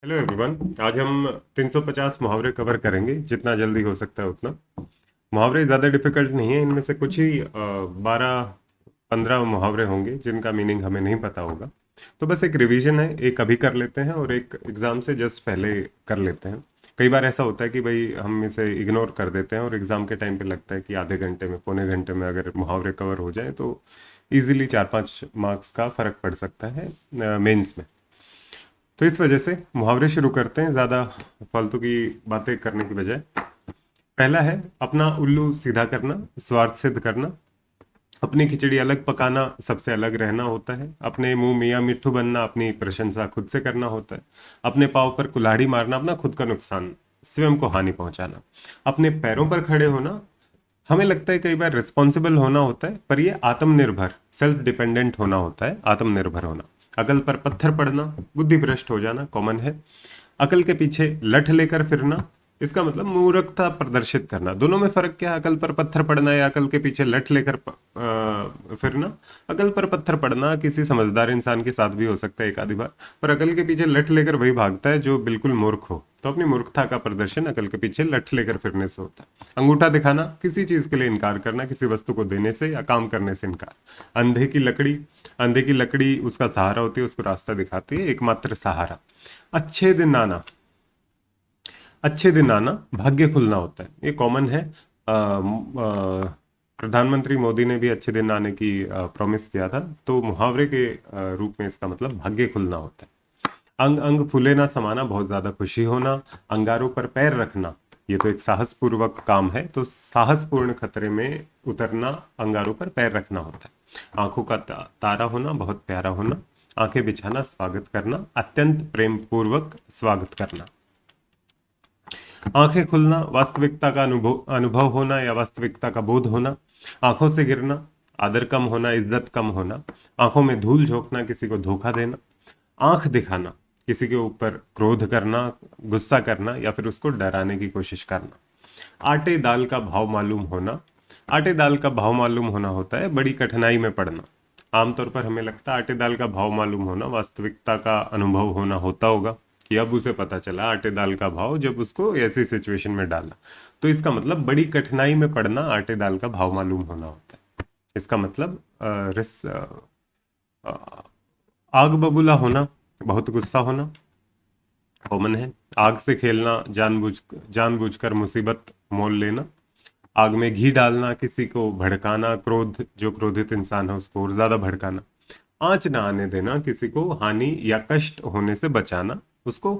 Hello everyone. आज हम 350 मुहावरे कवर करेंगे, जितना जल्दी हो सकता है उतना। मुहावरे ज़्यादा डिफिकल्ट नहीं है, इनमें से कुछ ही 12-15 मुहावरे होंगे जिनका मीनिंग हमें नहीं पता होगा। तो बस एक रिवीजन है, एक अभी कर लेते हैं और एक एग्ज़ाम से जस्ट पहले कर लेते हैं। कई बार ऐसा होता है कि भाई हम इसे इग्नोर कर देते हैं और एग्ज़ाम के टाइम पे लगता है कि आधे घंटे में, पौने घंटे में अगर मुहावरे कवर हो जाए तो इजीली 4-5 मार्क्स का फ़र्क पड़ सकता है मेंस में। तो इस वजह से मुहावरे शुरू करते हैं, ज़्यादा फालतू की बातें करने की बजाय। पहला है, अपना उल्लू सीधा करना, स्वार्थ सिद्ध करना। अपनी खिचड़ी अलग पकाना, सबसे अलग रहना होता है। अपने मुंह मियाँ मिट्ठू बनना, अपनी प्रशंसा खुद से करना होता है। अपने पाँव पर कुल्हाड़ी मारना, अपना खुद का नुकसान, स्वयं को हानि पहुंचाना। अपने पैरों पर खड़े होना, हमें लगता है कई बार रिस्पॉन्सिबल होना होता है, पर ये आत्मनिर्भर, सेल्फ डिपेंडेंट होना होता है, आत्मनिर्भर होना। अकल पर पत्थर पड़ना, बुद्धि भ्रष्ट हो जाना कॉमन है। अकल के पीछे लठ लेकर फिरना, इसका मतलब मूर्खता प्रदर्शित करना। दोनों में फर्क क्या है? अकल पर पत्थर पड़ना या अकल के पीछे लठ लेकर फिरना। अकल पर पत्थर पड़ना किसी समझदार इंसान के साथ भी हो सकता है एक आधी बार, पर अकल के पीछे लठ लेकर वही भागता है जो बिल्कुल मूर्ख हो। तो अपनी मूर्खता का प्रदर्शन अकल के पीछे लठ लेकर फिरने से होता है। अंगूठा दिखाना, किसी चीज के लिए इनकार करना, किसी वस्तु को देने से या काम करने से इनकार। अंधे की लकड़ी, अंधे की लकड़ी उसका सहारा होती है, उसको रास्ता दिखाती है, एकमात्र सहारा। अच्छे दिन आना, अच्छे दिन आना भाग्य खुलना होता है, ये कॉमन है। प्रधानमंत्री मोदी ने भी अच्छे दिन आने की प्रॉमिस किया था, तो मुहावरे के रूप में इसका मतलब भाग्य खुलना होता है। अंग अंग फूले ना समाना, बहुत ज्यादा खुशी होना। अंगारों पर पैर रखना, ये तो एक साहसपूर्वक काम है, तो साहसपूर्ण खतरे में उतरना, अंगारों पर पैर रखना होता है। आंखों का तारा होना, बहुत प्यारा होना। आंखें बिछाना, स्वागत करना, अत्यंत प्रेम पूर्वक स्वागत करना। आंखें खुलना, वास्तविकता का अनुभव अनुभव होना या वास्तविकता का बोध होना। आंखों से गिरना, आदर कम होना, इज्जत कम होना। आंखों में धूल झोंकना, किसी को धोखा देना। आंख दिखाना, किसी के ऊपर क्रोध करना, गुस्सा करना या फिर उसको डराने की कोशिश करना। आटे दाल का भाव मालूम होना, आटे दाल का भाव मालूम होना होता है बड़ी कठिनाई में पड़ना। आमतौर पर हमें लगता है आटे दाल का भाव मालूम होना वास्तविकता का अनुभव होना होता होगा, कि अब उसे पता चला आटे दाल का भाव जब उसको ऐसी सिचुएशन में डाला। तो इसका मतलब बड़ी कठिनाई में पड़ना आटे दाल का भाव मालूम होना होता है। इसका मतलब आग बबूला होना, बहुत गुस्सा होना कॉमन है। आग से खेलना, जानबूझकर मुसीबत मोल लेना। आग में घी डालना, किसी को भड़काना, क्रोध, जो क्रोधित इंसान है उसको और ज्यादा भड़काना। आंच ना आने देना, किसी को हानि या कष्ट होने से बचाना, उसको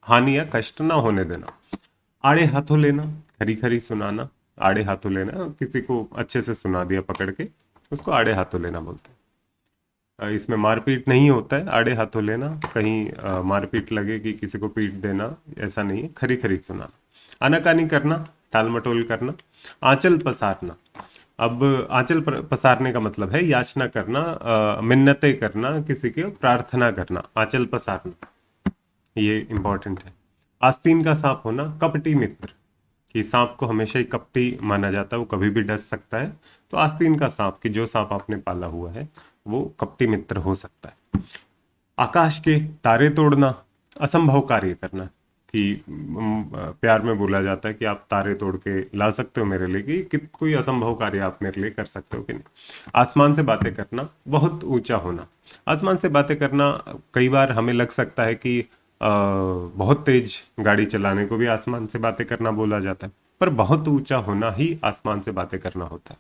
हानि या कष्ट ना होने देना। आड़े हाथों लेना, खरी खरी सुनाना। आड़े हाथों लेना, किसी को अच्छे से सुना दिया पकड़ के, उसको आड़े हाथों लेना बोलते हैं। इसमें मारपीट नहीं होता है, आड़े हाथों लेना, कहीं मारपीट लगे कि किसी को पीट देना, ऐसा नहीं है। खरी खरी सुनाना। आनाकानी करना, टाल मटोल करना। आंचल पसारना, अब आंचल पसारने का मतलब है याचना करना, मिन्नतें करना, किसी की प्रार्थना करना, आंचल पसारना, ये इंपॉर्टेंट है। आस्तीन का सांप होना, कपटी मित्र, कि सांप को हमेशा ही कपटी माना जाता है, वो कभी भी डस सकता है। तो आस्तीन का सांप, कि जो सांप आपने पाला हुआ है वो कपटी मित्र हो सकता है। आकाश के तारे तोड़ना, असंभव कार्य करना, कि प्यार में बोला जाता है कि आप तारे तोड़ के ला सकते हो मेरे लिए, कि कोई असंभव कार्य आप मेरे लिए कर सकते हो कि नहीं। आसमान से बातें करना, बहुत ऊंचा होना। आसमान से बातें करना, कई बार हमें लग सकता है कि बहुत तेज गाड़ी चलाने को भी आसमान से बातें करना बोला जाता है, पर बहुत ऊंचा होना ही आसमान से बातें करना होता है।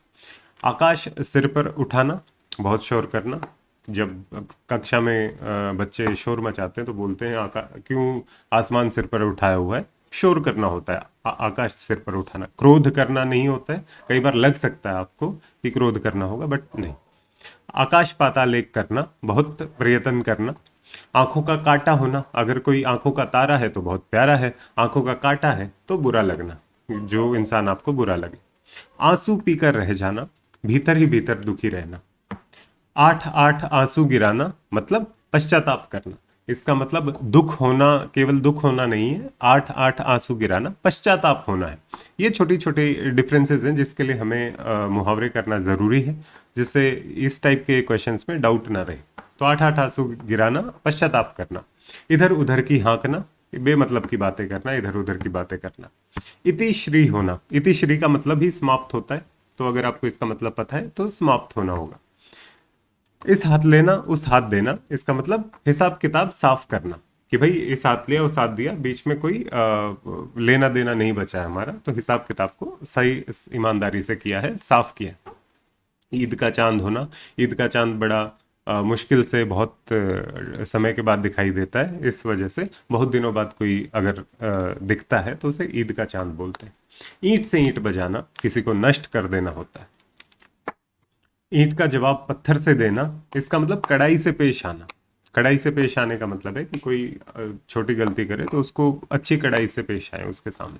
आकाश सिर पर उठाना, बहुत शोर करना। जब कक्षा में बच्चे शोर मचाते हैं तो बोलते हैं क्यों आसमान सिर पर उठाया हुआ है, शोर करना होता है। आकाश सिर पर उठाना। क्रोध करना नहीं होता है, कई बार लग सकता है आपको कि क्रोध करना होगा, बट नहीं। आकाश पाताल एक करना, बहुत प्रयत्न करना। आंखों का काटा होना, अगर कोई आंखों का तारा है तो बहुत प्यारा है, आंखों का काटा है तो बुरा लगना, जो इंसान आपको बुरा लगे। आंसू पीकर रह जाना, भीतर ही भीतर दुखी रहना। आठ आठ आंसू गिराना, मतलब पश्चाताप करना। इसका मतलब दुख होना, केवल दुख होना नहीं है, आठ आठ आंसू गिराना पश्चाताप होना है। ये छोटी छोटी डिफरेंसेस हैं जिसके लिए हमें मुहावरे करना जरूरी है, जिससे इस टाइप के क्वेश्चंस में डाउट ना रहे। तो आठ आठ आंसू गिराना, पश्चाताप करना। इधर उधर की हाँकना, बेमतलब की बातें करना, इधर उधर की बातें करना। इति श्री होना, इति श्री का मतलब ही समाप्त होता है, तो अगर आपको इसका मतलब पता है तो समाप्त होना होगा। इस हाथ लेना उस हाथ देना, इसका मतलब हिसाब किताब साफ करना, कि भाई इस हाथ लिया उस हाथ दिया, बीच में कोई लेना देना नहीं बचा है हमारा, तो हिसाब किताब को सही ईमानदारी से किया है, साफ किया है। ईद का चांद होना, ईद का चांद बड़ा मुश्किल से बहुत समय के बाद दिखाई देता है, इस वजह से बहुत दिनों बाद कोई अगर दिखता है तो उसे ईद का चांद बोलते हैं। ईंट से ईंट बजाना, किसी को नष्ट कर देना होता है। ईंट का जवाब पत्थर से देना, इसका मतलब कड़ाई से पेश आना। कड़ाई से पेश आने का मतलब है कि कोई छोटी गलती करे तो उसको अच्छी कड़ाई से पेश आए उसके सामने।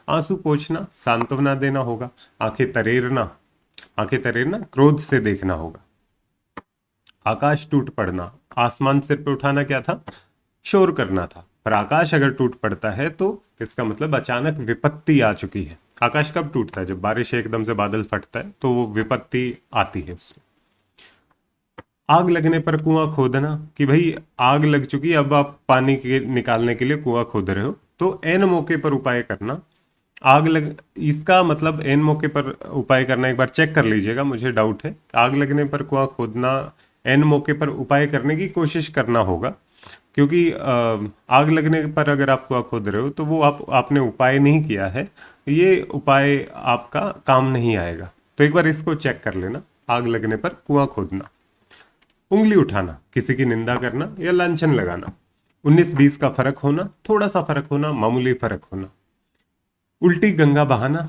आंसू पोंछना, सांत्वना देना होगा। आंखें तरेरना, आंखें तरेरना क्रोध से देखना होगा। आकाश टूट पड़ना, आसमान सिर पे उठाना क्या था, शोर करना था, पर आकाश अगर टूट पड़ता है तो इसका मतलब अचानक विपत्ति आ चुकी है। आकाश कब टूटता है, जब बारिश एकदम से बादल फटता है तो वो विपत्ति आती है उसमें। आग लगने पर कुआं खोदना, कि भाई आग लग चुकी है, अब आप पानी के निकालने के लिए कुआं खोद रहे हो, तो एन मौके पर उपाय करना। आग लग, इसका मतलब एन मौके पर उपाय करना, एक बार चेक कर लीजिएगा, मुझे डाउट है। आग लगने पर कुआं खोदना, एन मौके पर उपाय करने की कोशिश करना होगा, क्योंकि आग लगने पर अगर आप कुआं खोद रहे हो तो वो आपने उपाय नहीं किया है, ये उपाय आपका काम नहीं आएगा। तो एक बार इसको चेक कर लेना, आग लगने पर कुआं खोदना। उंगली उठाना, किसी की निंदा करना या लांछन लगाना। 19-20 का फर्क होना, थोड़ा सा फर्क होना, मामूली फर्क होना। उल्टी गंगा बहाना,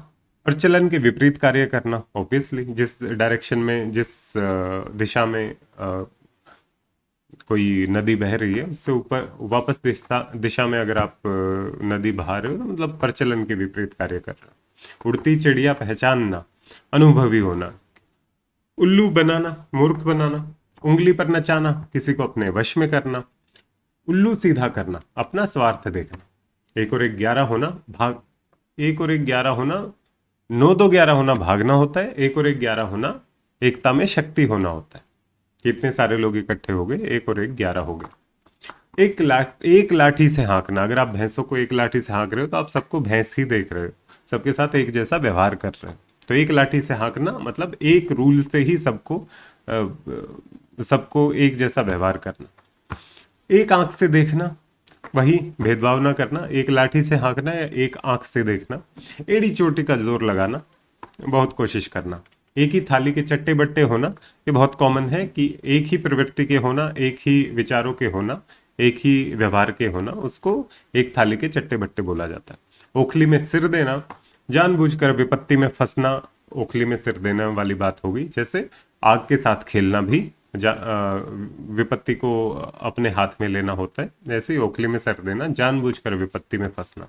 प्रचलन के विपरीत कार्य करना। ऑब्वियसली जिस डायरेक्शन में, जिस दिशा में कोई नदी बह रही है उससे ऊपर वापस दिशा में अगर आप नदी बहा रहे हो तो मतलब प्रचलन के विपरीत कार्य कर रहे हो। उड़ती चिड़िया पहचानना, अनुभवी होना। उल्लू बनाना, मूर्ख बनाना। उंगली पर नचाना, किसी को अपने वश में करना। उल्लू सीधा करना, अपना स्वार्थ देखना। 1 और 1 11 होना, भाग 1 और 1 11 होना, 9 2 11 होना भागना होता है। 1 और 1 11 होना एकता में शक्ति होना होता है। कितने सारे लोग इकट्ठे हो गए, 1 और 1 11 हो गए। एक लाठी से हाँकना, अगर आप भैंसों को एक लाठी से हाँक रहे हो तो आप सबको भैंस ही देख रहे हो, सबके साथ एक जैसा व्यवहार कर रहे हो। तो एक लाठी से हाँकना मतलब एक रूल से ही सबको एक जैसा व्यवहार करना। एक आंख से देखना, वही भेदभाव ना करना। एक लाठी से हाँकना या एक आंख से देखना। एड़ी चोटी का जोर लगाना, बहुत कोशिश करना। एक ही थाली के चट्टे बट्टे होना, ये बहुत कॉमन है कि एक ही प्रवृत्ति के होना, एक ही विचारों के होना, एक ही व्यवहार के होना, उसको एक थाली के चट्टे बट्टे बोला जाता है। ओखली में सिर देना, जानबूझकर विपत्ति में फंसना। ओखली में सिर देने वाली बात होगी, जैसे आग के साथ खेलना भी विपत्ति को अपने हाथ में लेना होता है। ऐसे ही ओखली में सिर देना, जानबूझकर विपत्ति में फंसना।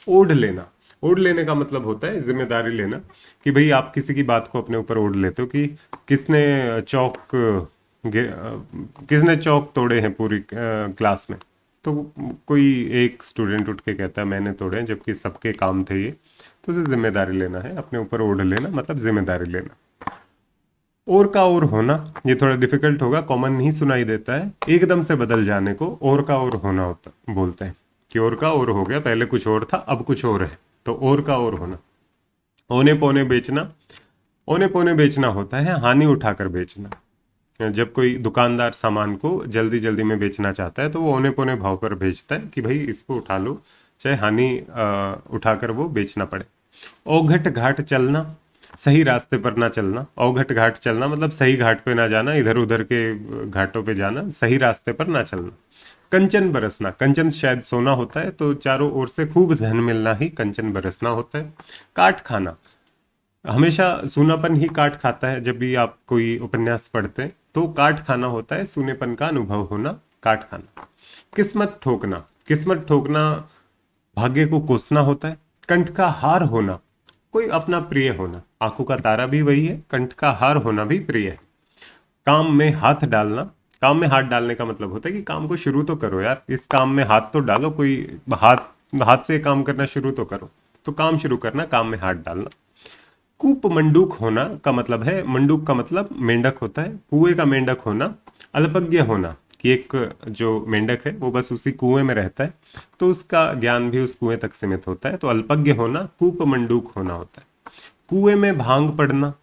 ओढ़ लेना, ओढ़ लेने का मतलब होता है जिम्मेदारी लेना, कि भाई आप किसी की बात को अपने ऊपर ओढ़ लेते हो कि किसने चौक तोड़े हैं पूरी क्लास में। तो कोई एक स्टूडेंट उठ के कहता है मैंने तोड़े हैं, जबकि सबके काम थे ये। तो उसे जिम्मेदारी लेना है, अपने ऊपर ओढ़ लेना मतलब जिम्मेदारी लेना। और का और होना, ये थोड़ा डिफिकल्ट होगा, कॉमन नहीं सुनाई देता है। एकदम से बदल जाने को और का और होना होता बोलते हैं, कि और का और हो गया, पहले कुछ और था अब कुछ और है, तो और का और होना। औने पौने बेचना, औने पौने बेचना होता है हानि उठाकर बेचना। जब कोई दुकानदार सामान को जल्दी जल्दी में बेचना चाहता है तो वो औने पौने भाव पर बेचता है, कि भाई इसको उठा लो, चाहे हानि उठाकर वो बेचना पड़े। औघट घाट चलना, सही रास्ते पर ना चलना। औघट घाट चलना मतलब सही घाट पे ना जाना, इधर उधर के घाटों पे जाना, सही रास्ते पर ना चलना। कंचन बरसना, कंचन शायद सोना होता है, तो चारों ओर से खूब धन मिलना ही कंचन बरसना होता है। काट खाना, हमेशा सूनापन ही काट खाता है। जब भी आप कोई उपन्यास पढ़ते हैं तो काट खाना होता है, सूनेपन का अनुभव होना, काट खाना। किस्मत ठोकना, किस्मत ठोकना भाग्य को कोसना होता है। कंठ का हार होना, कोई अपना प्रिय होना। आंखों का तारा भी वही है, कंठ का हार होना भी प्रिय है। काम में हाथ डालना, काम में हाथ डालने का मतलब होता है कि काम को शुरू तो करो यार, इस काम में हाथ तो डालो, कोई हाथ से काम करना शुरू तो करो। तो काम शुरू करना, काम में हाथ डालना। कूप मंडूक होना का मतलब है, मंडूक का मतलब मेंढक होता है, कुएं का मेंढक होना। अल्पज्ञ होना, कि एक जो मेंढक है वो बस उसी कुएं में रहता है, तो उसका ज्ञान भी उस कुएं तक सीमित होता है। तो अल्पज्ञ होना कूप मंडूक होना होता है। कुएं में भांग पड़ना,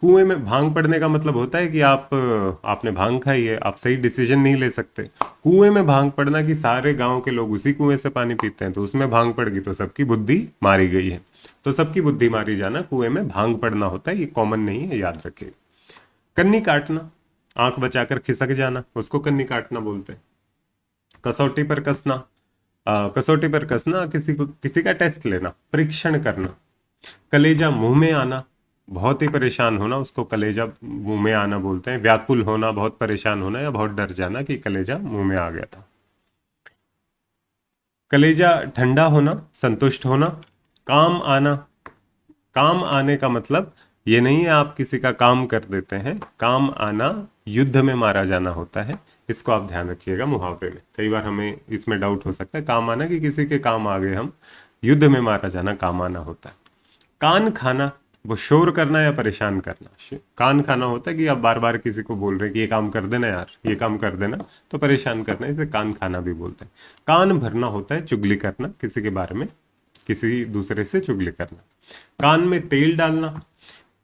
कुएं में भांग पड़ने का मतलब होता है कि आपने भांग खाई है, आप सही डिसीजन नहीं ले सकते। कुएं में भांग पड़ना कि सारे गांव के लोग उसी कुएं से पानी पीते हैं, तो उसमें भांग पड़ गई तो सबकी बुद्धि मारी गई है। तो सबकी बुद्धि मारी जाना कुएं में भांग पड़ना होता है, ये कॉमन नहीं है, याद रखिए। कन्नी काटना, आंख बचाकर खिसक जाना, उसको कन्नी काटना बोलते हैं। कसौटी पर कसना, कसौटी पर कसना किसी का टेस्ट लेना, परीक्षण करना। कलेजा मुंह में आना, बहुत ही परेशान होना, उसको कलेजा मुंह में आना बोलते हैं। व्याकुल होना, बहुत परेशान होना या बहुत डर जाना कि कलेजा मुंह में आ गया था। कलेजा ठंडा होना, संतुष्ट होना। काम आना, काम आने का मतलब ये नहीं है आप किसी का काम कर देते हैं। काम आना युद्ध में मारा जाना होता है, इसको आप ध्यान रखिएगा। मुहावरे में कई बार हमें इसमें डाउट हो सकता है, काम आना कि किसी के काम आ गए हम, युद्ध में मारा जाना काम आना होता है। कान खाना, वो शोर करना या परेशान करना। कान खाना होता है कि आप बार बार किसी को बोल रहे हैं कि ये काम कर देना यार, ये काम कर देना, तो परेशान करना, इसे कान खाना भी बोलते हैं। कान भरना होता है चुगली करना, किसी के बारे में किसी दूसरे से चुगली करना। कान में तेल डालना,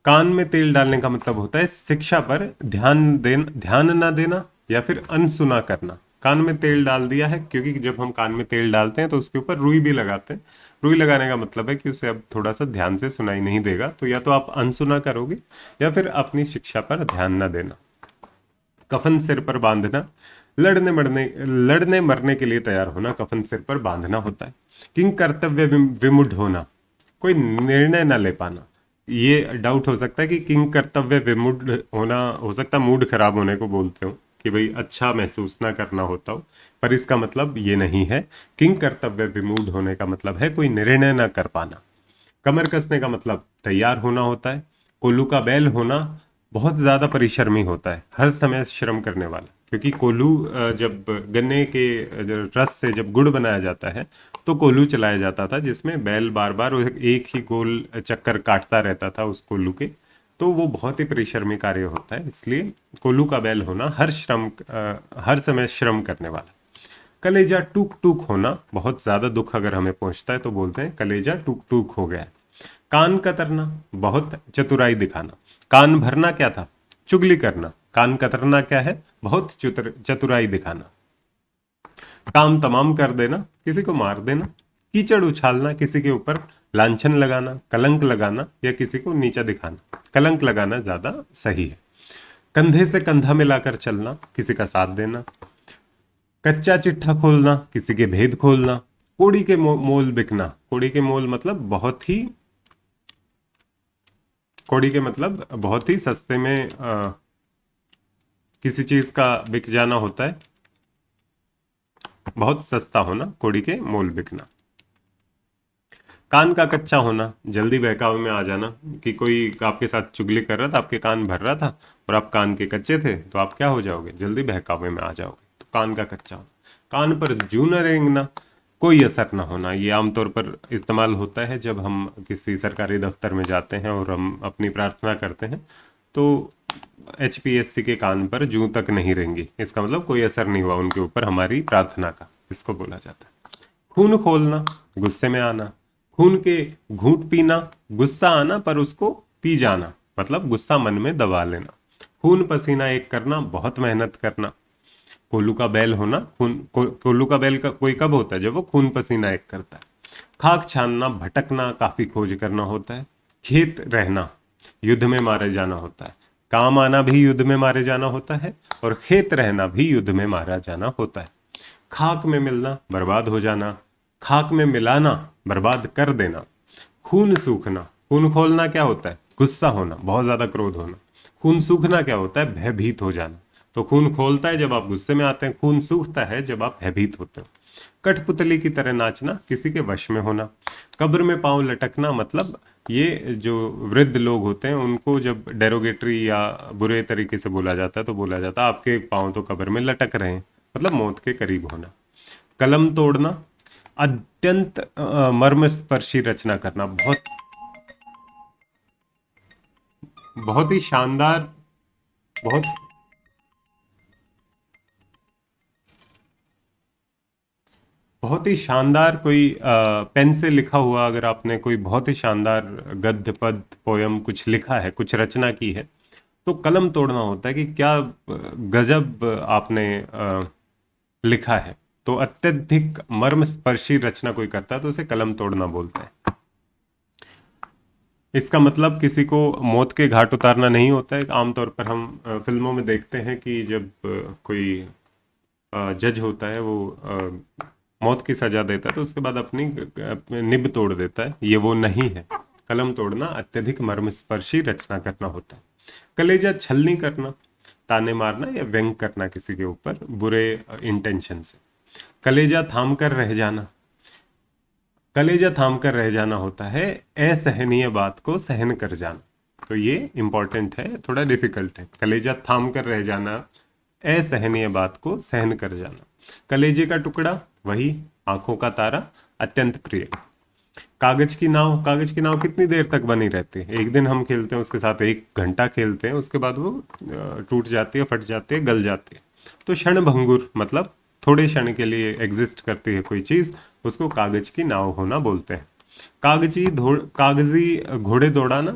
कान में तेल डालने का मतलब होता है शिक्षा पर ध्यान ना देना या फिर अनसुना करना। कान में तेल डाल दिया है, क्योंकि जब हम कान में तेल डालते हैं तो उसके ऊपर रुई भी लगाते हैं। रुई लगाने का मतलब है कि उसे अब थोड़ा सा ध्यान से सुनाई नहीं देगा, तो या तो आप अनसुना करोगे या फिर अपनी शिक्षा पर ध्यान न देना। कफन सिर पर बांधना, लड़ने मरने के लिए तैयार होना, कफन सिर पर बांधना होता है। किंग कर्तव्य विमुढ़ होना, कोई निर्णय न ले पाना। ये डाउट हो सकता है कि किंग कर्तव्य विमुढ़ होना, हो सकता है मूड खराब होने को बोलते हो, कि भाई अच्छा महसूस ना करना होता हो, पर इसका मतलब ये नहीं है। किंग कर्तव्य विमूढ़ होने का मतलब है कोई निर्णय ना कर पाना। कमर कसने का मतलब तैयार होना होता है। कोल्लू का बैल होना बहुत ज्यादा परिश्रमी होता है, हर समय श्रम करने वाला। क्योंकि कोल्लू जब गन्ने के रस से जब गुड़ बनाया जाता है तो कोल्लू चलाया जाता था, जिसमें बैल बार बार एक ही गोल चक्कर काटता रहता था उस कोल्लू के। तो वो बहुत ही परिश्रमी कार्य होता है, इसलिए कोल्लू का बैल होना हर समय श्रम करने वाला। कलेजा टूक टूक होना, बहुत ज्यादा दुख अगर हमें पहुंचता है तो बोलते हैं कलेजा टूक टूक हो गया है। कान कतरना, बहुत चतुराई दिखाना। कान भरना क्या था? चुगली करना। कान कतरना क्या है? बहुत चतुराई दिखाना। काम तमाम कर देना, किसी को मार देना। कीचड़ उछालना, किसी के ऊपर लांछन लगाना, कलंक लगाना या किसी को नीचा दिखाना। कलंक लगाना ज्यादा सही है। कंधे से कंधा मिलाकर चलना, किसी का साथ देना। कच्चा चिट्ठा खोलना, किसी के भेद खोलना। कोड़ी के मोल बिकना, कोड़ी के मोल मतलब बहुत ही सस्ते में किसी चीज का बिक जाना होता है, बहुत सस्ता होना, कोड़ी के मोल बिकना। कान का कच्चा होना, जल्दी बहकावे में आ जाना, कि कोई आपके साथ चुगली कर रहा था, आपके कान भर रहा था और आप कान के कच्चे थे, तो आप क्या हो जाओगे? जल्दी बहकावे में आ जाओगे। तो कान का कच्चा होना। कान पर जूं न रेंगना, कोई असर ना होना। ये आमतौर पर इस्तेमाल होता है जब हम किसी सरकारी दफ्तर में जाते हैं और हम अपनी प्रार्थना करते हैं, तो HPSC के कान पर जूं तक नहीं रेंगी, इसका मतलब कोई असर नहीं हुआ उनके ऊपर हमारी प्रार्थना का, इसको बोला जाता है। खून खोलना, गुस्से में आना। खून के घूंट पीना, गुस्सा आना पर उसको पी जाना, मतलब गुस्सा मन में दबा लेना। खून पसीना एक करना, बहुत मेहनत करना। कोल्लू का बैल होना, कोल्लू का बैल का कोई कब होता है? जब वो खून पसीना एक करता है। खाक छानना, भटकना, काफी खोज करना होता है। खेत रहना, युद्ध में मारे जाना होता है। काम आना भी युद्ध में मारे जाना होता है और खेत रहना भी युद्ध में मारा जाना होता है। खाक में मिलना, बर्बाद हो जाना। खाक में मिलाना, बर्बाद कर देना। खून सूखना, खून खोलना क्या होता है? गुस्सा होना, बहुत ज्यादा क्रोध होना। खून सूखना क्या होता है? भयभीत हो जाना। तो खून खोलता है जब आप गुस्से में आते हैं, खून सूखता है जब आप भयभीत होते हो। कठपुतली की तरह नाचना, किसी के वश में होना। कब्र में पांव लटकना, मतलब ये जो वृद्ध लोग होते हैं उनको जब डेरोगेटरी या बुरे तरीके से बोला जाता है तो बोला जाता है आपके पांव तो कब्र में लटक रहे हैं, मतलब मौत के करीब होना। कलम तोड़ना, अत्यंत मर्मस्पर्शी रचना करना, बहुत बहुत ही शानदार, बहुत बहुत ही शानदार कोई पेन से लिखा हुआ, अगर आपने कोई बहुत ही शानदार गद्य पद पोयम कुछ लिखा है, कुछ रचना की है, तो कलम तोड़ना होता है कि क्या गजब आपने लिखा है। तो अत्यधिक मर्म स्पर्शी रचना कोई करता है तो उसे कलम तोड़ना बोलते हैं। इसका मतलब किसी को मौत के घाट उतारना नहीं होता है। आमतौर पर हम फिल्मों में देखते हैं कि जब कोई जज होता है, वो मौत की सजा देता है तो उसके बाद अपनी निब तोड़ देता है। ये वो नहीं है। कलम तोड़ना अत्यधिक मर्मस्पर्शी रचना करना होता है। कलेजा छलनी करना, ताने मारना या व्यंग करना किसी के ऊपर बुरे इंटेंशन से। कलेजा थाम कर रह जाना, कलेजा थाम कर रह जाना होता है असहनीय बात को सहन कर जाना। तो ये इंपॉर्टेंट है, थोड़ा डिफिकल्ट है। कलेजा थाम कर रह जाना, असहनीय बात को सहन कर जाना। कलेजे का टुकड़ा, वही आंखों का तारा, अत्यंत प्रिय। कागज की नाव, कागज की नाव कितनी देर तक बनी रहती है? एक दिन हम खेलते हैं उसके साथ, 1 घंटा खेलते हैं, उसके बाद वो टूट जाती है, फट जाती है, गल जाती है। तो क्षण भंगुर मतलब थोड़े क्षण के लिए एग्जिस्ट करती है कोई चीज, उसको कागज की नाव होना बोलते हैं। कागजी घोड़े दौड़ाना,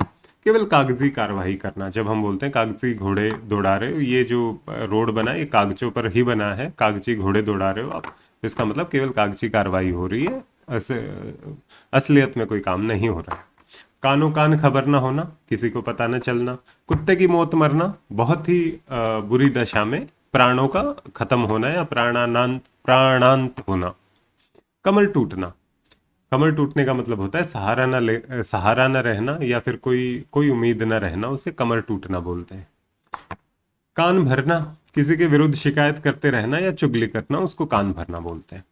केवल कागजी कार्रवाई करना। जब हम बोलते हैं कागजी घोड़े दौड़ा रहे हो, ये जो रोड बना है ये कागजों पर ही बना है, कागजी घोड़े दौड़ा रहे हो आप, इसका मतलब केवल कागजी कार्रवाई हो रही है, असलियत में कोई काम नहीं हो रहा है। कानों कान खबर ना होना, किसी को पता न चलना। कुत्ते की मौत मरना, बहुत ही बुरी दशा में प्राणों का खत्म होना या प्राणांत होना। कमर टूटना, कमर टूटने का मतलब होता है सहारा न रहना या फिर कोई कोई उम्मीद न रहना, उसे कमर टूटना बोलते हैं। कान भरना, किसी के विरुद्ध शिकायत करते रहना या चुगली करना, उसको कान भरना बोलते हैं।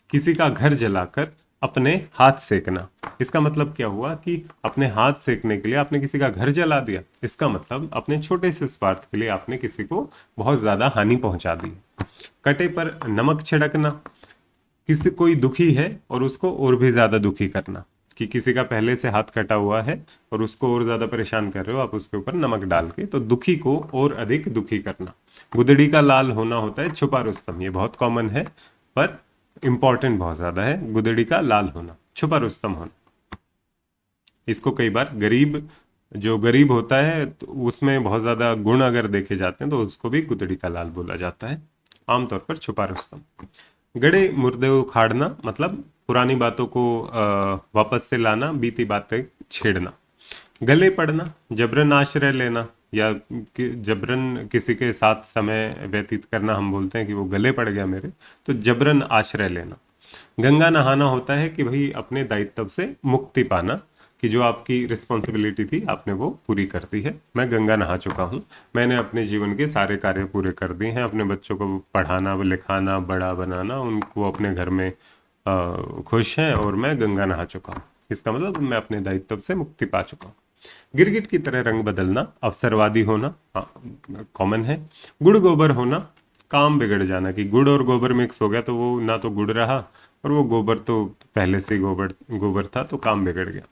किसी का घर जलाकर अपने हाथ सेकना, इसका मतलब क्या हुआ कि अपने हाथ सेकने के लिए आपने किसी का घर जला दिया। इसका मतलब अपने छोटे से स्वार्थ के लिए आपने किसी को बहुत ज्यादा हानि पहुंचा दी। कटे पर नमक छिड़कना, किसी कोई दुखी है और उसको और भी ज्यादा दुखी करना, कि किसी का पहले से हाथ कटा हुआ है और उसको और ज्यादा परेशान कर रहे हो आप उसके ऊपर नमक डाल के, तो दुखी को और अधिक दुखी करना। गुदड़ी का लाल होना होता है छुपा रुस्तम, ये बहुत कॉमन है पर इंपॉर्टेंट बहुत ज्यादा है। गुदड़ी का लाल होना, छुपा रुस्तम होना। इसको कई बार गरीब, जो गरीब होता है तो उसमें बहुत ज्यादा गुण अगर देखे जाते हैं तो उसको भी गुदड़ी का लाल बोला जाता है, आमतौर पर छुपा रुस्तम। गड़े मुर्दे उखाड़ना मतलब पुरानी बातों को वापस से लाना, बीती बातें छेड़ना। गले पड़ना, जबरन आश्रय लेना या जबरन किसी के साथ समय व्यतीत करना, हम बोलते हैं कि वो गले पड़ गया मेरे, तो जबरन आश्रय लेना। गंगा नहाना होता है कि भाई अपने दायित्व से मुक्ति पाना, कि जो आपकी रिस्पॉन्सिबिलिटी थी आपने वो पूरी कर दी है। मैं गंगा नहा चुका हूँ, मैंने अपने जीवन के सारे कार्य पूरे कर दिए हैं। अपने बच्चों को पढ़ाना, लिखाना, बड़ा बनाना, उनको अपने घर में खुश हैं और मैं गंगा नहा चुका हूँ। इसका मतलब मैं अपने दायित्व से मुक्ति पा चुका हूँ। गिरगिट की तरह रंग बदलना, अवसरवादी होना, कॉमन है। गुड़ गोबर होना, काम बिगड़ जाना, कि गुड़ और गोबर मिक्स हो गया तो वो ना तो गुड़ रहा और वो गोबर तो पहले से गोबर गोबर था, तो काम बिगड़ गया।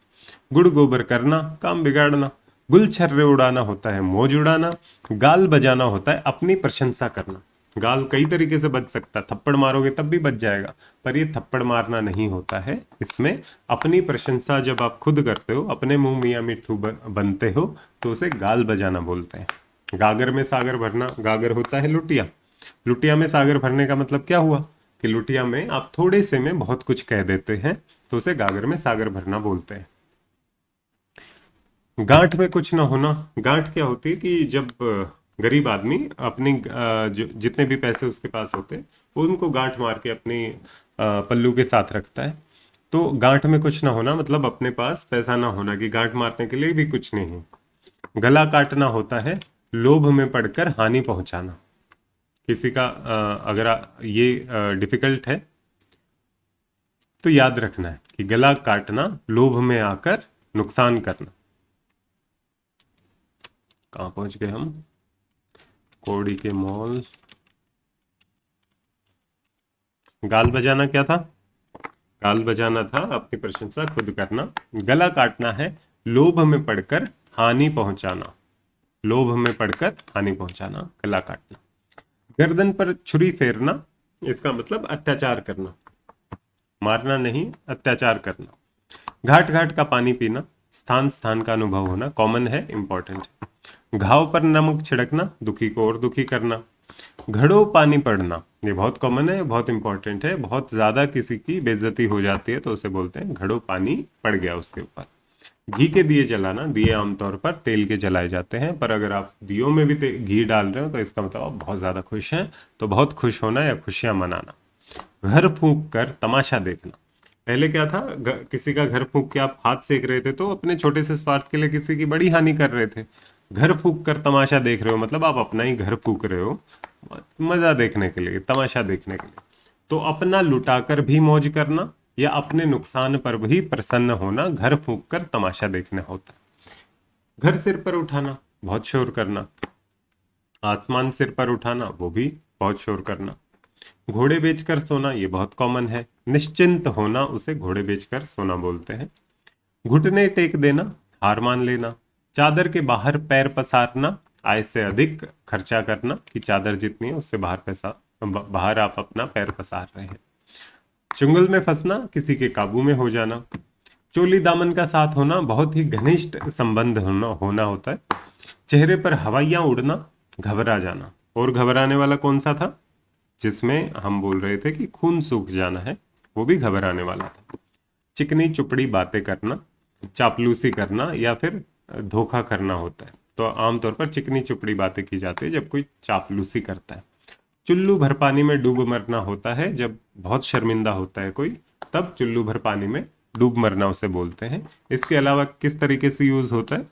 गुड़ गोबर करना, काम बिगाड़ना। गुल छर्रे उड़ाना होता है मौज उड़ाना। गाल बजाना होता है अपनी प्रशंसा करना। गाल कई तरीके से बज सकता है, थप्पड़ मारोगे तब भी बच जाएगा, पर ये थप्पड़ मारना नहीं होता है। इसमें अपनी प्रशंसा जब आप खुद करते हो, अपने मुंह मियाँ मिट्ठू बनते हो, तो उसे गाल बजाना बोलते हैं। गागर में सागर भरना, गागर होता है लुटिया, लुटिया में सागर भरने का मतलब क्या हुआ कि लुटिया में आप थोड़े से में बहुत कुछ कह देते हैं, तो उसे गागर में सागर भरना बोलते हैं। गांठ में कुछ ना होना, गांठ क्या होती है कि जब गरीब आदमी अपनी जो जितने भी पैसे उसके पास होते हैं वो उनको गांठ मार के अपनी पल्लू के साथ रखता है। तो गांठ में कुछ ना होना मतलब अपने पास पैसा ना होना, कि गांठ मारने के लिए भी कुछ नहीं है। गला काटना होता है लोभ में पड़कर हानि पहुंचाना। किसी का अगर ये डिफिकल्ट है तो याद रखना है कि गला काटना, लोभ में आकर नुकसान करना। कहाँ पहुंच गए हम? कौड़ी के मॉल। गाल बजाना क्या था? गाल बजाना था अपनी प्रशंसा खुद करना। गला काटना है लोभ में पड़कर हानि पहुंचाना, लोभ में पड़कर हानि पहुंचाना, गला काटना। गर्दन पर छुरी फेरना, इसका मतलब अत्याचार करना। मारना नहीं, अत्याचार करना। घाट घाट का पानी पीना, स्थान स्थान का अनुभव होना, कॉमन है, इंपॉर्टेंट है। घाव पर नमक छिड़कना, दुखी को और दुखी करना। घड़ो पानी पड़ना, ये बहुत कॉमन है, बहुत इंपॉर्टेंट है। बहुत ज्यादा किसी की बेइज्जती हो जाती है तो उसे बोलते हैं घड़ो पानी पड़ गया उसके ऊपर। घी के दिए जलाना, दिए आमतौर पर तेल के जलाए जाते हैं, पर अगर आप दियों में भी घी डाल रहे हो तो इसका मतलब आप बहुत ज्यादा खुश हैं, तो बहुत खुश होना या खुशियां मनाना। घर फूंक कर तमाशा देखना, पहले क्या था, किसी का घर फूंक के आप हाथ सेक रहे थे तो अपने छोटे से स्वार्थ के लिए किसी की बड़ी हानि कर रहे थे। घर फूंक कर तमाशा देख रहे हो मतलब आप अपना ही घर फूंक रहे हो, मजा देखने के लिए, तमाशा देखने के लिए। तो अपना लुटाकर भी मौज करना या अपने नुकसान पर भी प्रसन्न होना घर फूंक कर तमाशा देखना होता है। घर सिर पर उठाना, बहुत शोर करना। आसमान सिर पर उठाना, वो भी बहुत शोर करना। घोड़े बेचकर सोना, ये बहुत कॉमन है। निश्चिंत होना, उसे घोड़े बेचकर सोना बोलते हैं। घुटने टेक देना, हार मान लेना। चादर के बाहर पैर पसारना, आय से अधिक खर्चा करना कि चादर जितनी है उससे बाहर आप अपना पैर पसार रहे हैं। चुंगल में फंसना, किसी के काबू में हो जाना। चोली दामन का साथ होना, बहुत ही घनिष्ठ संबंध होना होता है। चेहरे पर हवाइयां उड़ना, घबरा जाना। और घबराने वाला कौन सा था, जिसमें हम बोल रहे थे कि खून सूख जाना है, वो भी घबराने वाला था। चिकनी चुपड़ी बातें करना, चापलूसी करना या फिर धोखा करना होता है। तो आमतौर पर चिकनी चुपड़ी बातें की जाती है जब कोई चापलूसी करता है। चुल्लू भर पानी में डूब मरना होता है, जब बहुत शर्मिंदा होता है कोई, तब चुल्लू भर पानी में डूब मरना उसे बोलते हैं। इसके अलावा किस तरीके से यूज होता है,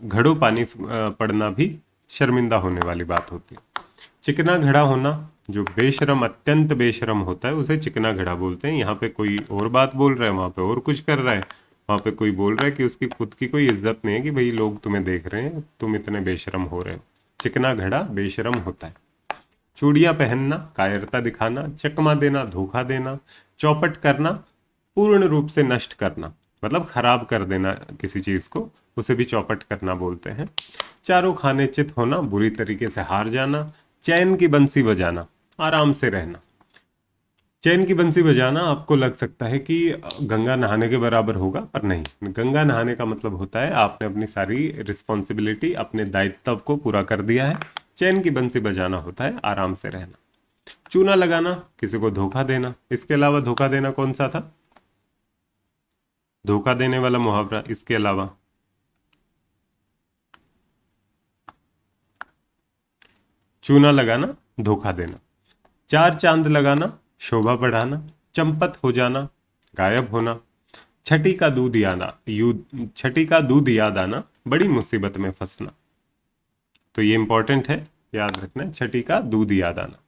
घड़ों पानी पड़ना भी शर्मिंदा होने वाली बात होती है। चिकना घड़ा होना, जो बेशरम, अत्यंत बेशरम होता है उसे चिकना घड़ा बोलते हैं। यहाँ पे कोई और बात बोल रहा है, वहां पे और कुछ कर रहा है, वहां पे कोई बोल रहा है कि उसकी खुद की कोई इज्जत नहीं है कि भाई लोग तुम्हें देख रहे हैं, तुम इतने बेशरम हो रहे हो। चिकना घड़ा बेशरम होता है। चूड़ियां पहनना, कायरता दिखाना। चकमा देना, धोखा देना। चौपट करना, पूर्ण रूप से नष्ट करना, मतलब खराब कर देना किसी चीज को, उसे भी चौपट करना बोलते हैं। चारों खाने चित होना, बुरी तरीके से हार जाना। चैन की बंसी बजाना, आराम से रहना। चैन की बंसी बजाना आपको लग सकता है कि गंगा नहाने के बराबर होगा, पर नहीं। गंगा नहाने का मतलब होता है आपने अपनी सारी रिस्पॉन्सिबिलिटी, अपने दायित्व को पूरा कर दिया है। चैन की बंसी बजाना होता है आराम से रहना। चूना लगाना, किसी को धोखा देना। इसके अलावा धोखा देना कौन सा था, धोखा देने वाला मुहावरा, इसके अलावा चूना लगाना, धोखा देना। चार चांद लगाना, शोभा बढ़ाना। चंपत हो जाना, गायब होना। छठी का दूध याद आना, बड़ी मुसीबत में फंसना। तो ये इंपॉर्टेंट है, याद रखना है, छठी का दूध याद आना।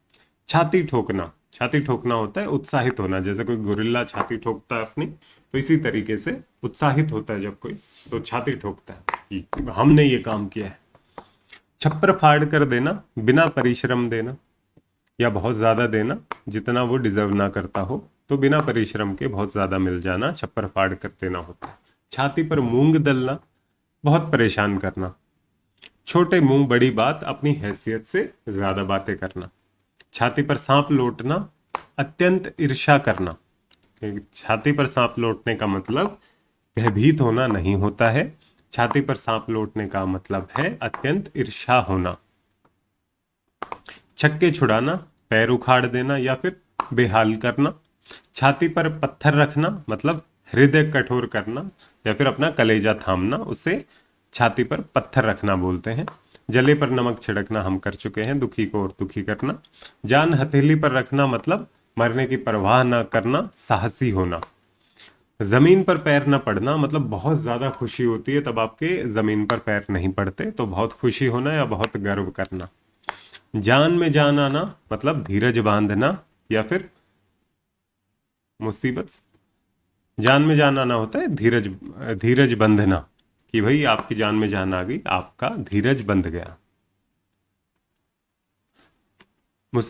छाती ठोकना, छाती ठोकना होता है उत्साहित होना, जैसे कोई गोरिल्ला छाती ठोकता है अपनी, तो इसी तरीके से उत्साहित होता है जब कोई, तो छाती ठोकता है कि हमने ये काम किया है। छप्पर फाड़ कर देना, बिना परिश्रम देना या बहुत ज्यादा देना जितना वो डिजर्व ना करता हो, तो बिना परिश्रम के बहुत ज्यादा मिल जाना छप्पर फाड़ कर देना होता है। छाती पर मूंग दलना, बहुत परेशान करना। छोटे मुंह बड़ी बात, अपनी हैसियत से ज्यादा बातें करना। छाती पर सांप लौटना, अत्यंत ईर्ष्या करना। छाती पर सांप लौटने का मतलब भयभीत होना नहीं होता है, छाती पर सांप लौटने का मतलब है अत्यंत ईर्ष्या होना। छक्के छुड़ाना, पैर उखाड़ देना या फिर बेहाल करना। छाती पर पत्थर रखना मतलब हृदय कठोर करना या फिर अपना कलेजा थामना, उसे छाती पर पत्थर रखना बोलते हैं। जले पर नमक छिड़कना हम कर चुके हैं, दुखी को और दुखी करना। जान हथेली पर रखना मतलब मरने की परवाह ना करना, साहसी होना। जमीन पर पैर न पड़ना मतलब बहुत ज्यादा खुशी होती है तब आपके जमीन पर पैर नहीं पड़ते, तो बहुत खुशी होना या बहुत गर्व करना। जान में जान आना मतलब धीरज बांधना या फिर मुसीबत, जान में जान आना होता है धीरज, धीरज बंधना, कि भाई आपकी जान में जान आ गई, आपका धीरज बंध गया।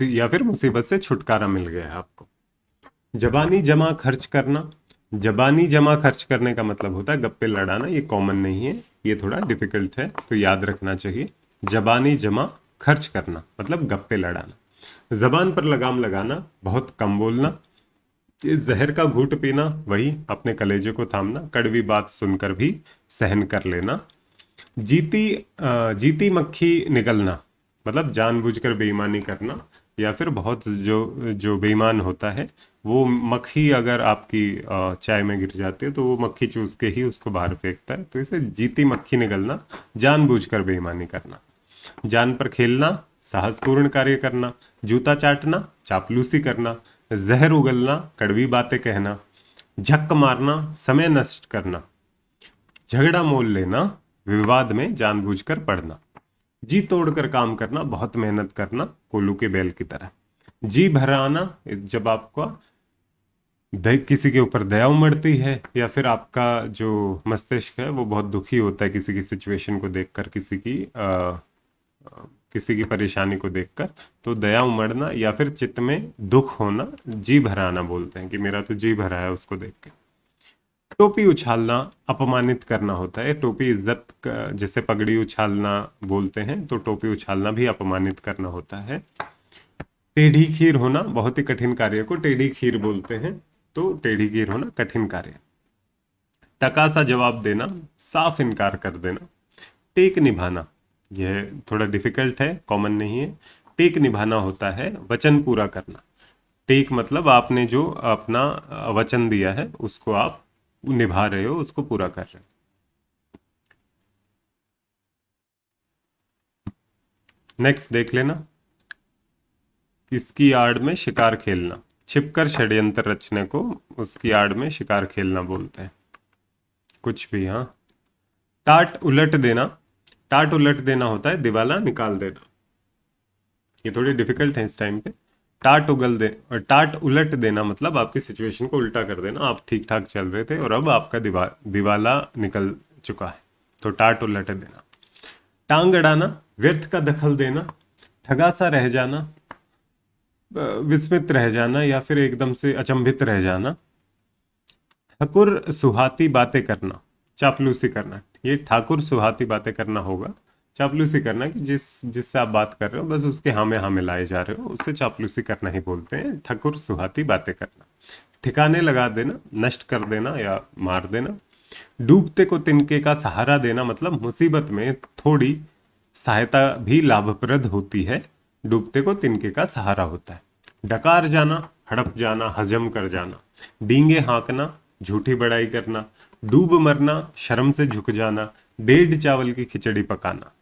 या फिर मुसीबत से छुटकारा मिल गया आपको। जबानी जमा खर्च करना, जबानी जमा खर्च करने का मतलब होता है गप्पे लड़ाना। ये कॉमन नहीं है, ये थोड़ा डिफिकल्ट है, तो याद रखना चाहिए। जबानी जमा खर्च करना मतलब गप्पे लड़ाना। जबान पर लगाम लगाना, बहुत कम बोलना। इस जहर का घूंट पीना, वही अपने कलेजे को थामना, कड़वी बात सुनकर भी सहन कर लेना। जीती मक्खी निगलना, मतलब जानबूझकर बेईमानी करना, या फिर बहुत जो जो बेईमान होता है वो मक्खी अगर आपकी चाय में गिर जाती है तो वो मक्खी चूस के ही उसको बाहर फेंकता है, तो इसे जीती मक्खी निगलना, जानबूझकर बेईमानी करना। जान पर खेलना, साहसपूर्ण कार्य करना, जूता चाटना, चापलूसी करना, जहर उगलना, कड़वी बातें कहना, झक मारना, समय नष्ट करना, झगड़ा मोल लेना, विवाद में जानबूझकर पड़ना, जी तोड़कर काम करना, बहुत मेहनत करना, कोल्हू के बैल की तरह, जी भराना, जब आपका किसी के ऊपर दया उमड़ती है या फिर आपका जो मस्तिष्क है वो बहुत दुखी होता है किसी की सिचुएशन को देखकर, किसी की परेशानी को देखकर, तो दया उमड़ना या फिर चित्त में दुख होना, जी भराना बोलते हैं कि मेरा तो जी भरा है उसको देख के। टोपी उछालना, अपमानित करना होता है। टोपी इज्जत जैसे पगड़ी उछालना बोलते हैं, तो टोपी उछालना भी अपमानित करना होता है। टेढ़ी खीर होना, बहुत ही कठिन कार्य को टेढ़ी खीर बोलते हैं, तो टेढ़ी खीर होना कठिन कार्य। टका सा जवाब देना, साफ इनकार कर देना। टेक निभाना, यह थोड़ा डिफिकल्ट है, कॉमन नहीं है। टेक निभाना होता है वचन पूरा करना। टेक मतलब आपने जो अपना वचन दिया है उसको आप निभा रहे हो, उसको पूरा कर रहे हो। नेक्स्ट देख लेना, किसकी आड़ में शिकार खेलना, छिपकर षड्यंत्र रचने को उसकी आड़ में शिकार खेलना बोलते हैं, कुछ भी। हाँ, टाट उलट देना, टाट उलट देना होता है दिवाला निकाल देना। ये थोड़ी डिफिकल्ट है इस टाइम पे। टाट उगल दे और टाट उलट देना मतलब आपकी सिचुएशन को उल्टा कर देना, आप ठीक ठाक चल रहे थे और अब आपका दिवाला निकल चुका है, तो टाट उलट देना। टांग अड़ाना, व्यर्थ का दखल देना, ठगा सा रह जाना, विस्मित रह जाना या फिर एकदम से अचंभित रह जाना। ठाकुर सुहाती बातें करना, चापलूसी करना, ये ठाकुर सुहाती बातें करना होगा। चापलूसी करना कि जिससे आप बात कर रहे हो बस उसके हाँ में लाए जा रहे हो, उससे चापलूसी करना ही बोलते हैं, ठाकुर सुहाती बातें करना। ठिकाने लगा देना, नष्ट कर देना या मार देना। डूबते को तिनके का सहारा देना, मतलब मुसीबत में थोड़ी सहायता भी लाभप्रद होती है, डूबते को तिनके का सहारा होता है। डकार जाना, हड़प जाना, हजम कर जाना। डींगे हाँकना, झूठी बड़ाई करना। डूब मरना, शर्म से झुक जाना। डेढ़ चावल की खिचड़ी पकाना।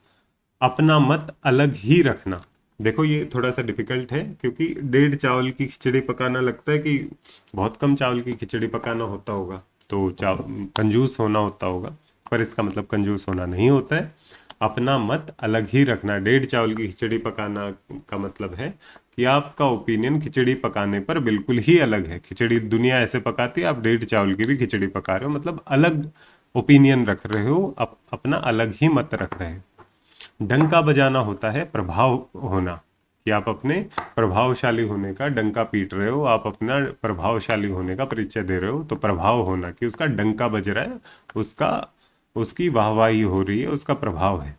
अपना मत अलग ही रखना, देखो ये थोड़ा सा डिफिकल्ट है क्योंकि डेढ़ चावल की खिचड़ी पकाना लगता है कि बहुत कम चावल की खिचड़ी पकाना होता होगा, तो कंजूस होना होता होगा, पर इसका मतलब कंजूस होना नहीं होता है। अपना मत अलग ही रखना, डेढ़ चावल की खिचड़ी पकाना का मतलब है कि आपका ओपिनियन खिचड़ी पकाने पर बिल्कुल ही अलग है। खिचड़ी दुनिया ऐसे पकाती है, आप डेढ़ चावल की भी खिचड़ी पका रहे हो, मतलब अलग ओपिनियन रख रहे हो, अपना अलग ही मत रख रहे हो। डंका बजाना होता है प्रभाव होना, कि आप अपने प्रभावशाली होने का डंका पीट रहे हो, आप अपना प्रभावशाली होने का परिचय दे रहे हो, तो प्रभाव होना कि उसका डंका बज रहा है, उसका उसकी वाहवाही हो रही है, उसका प्रभाव है।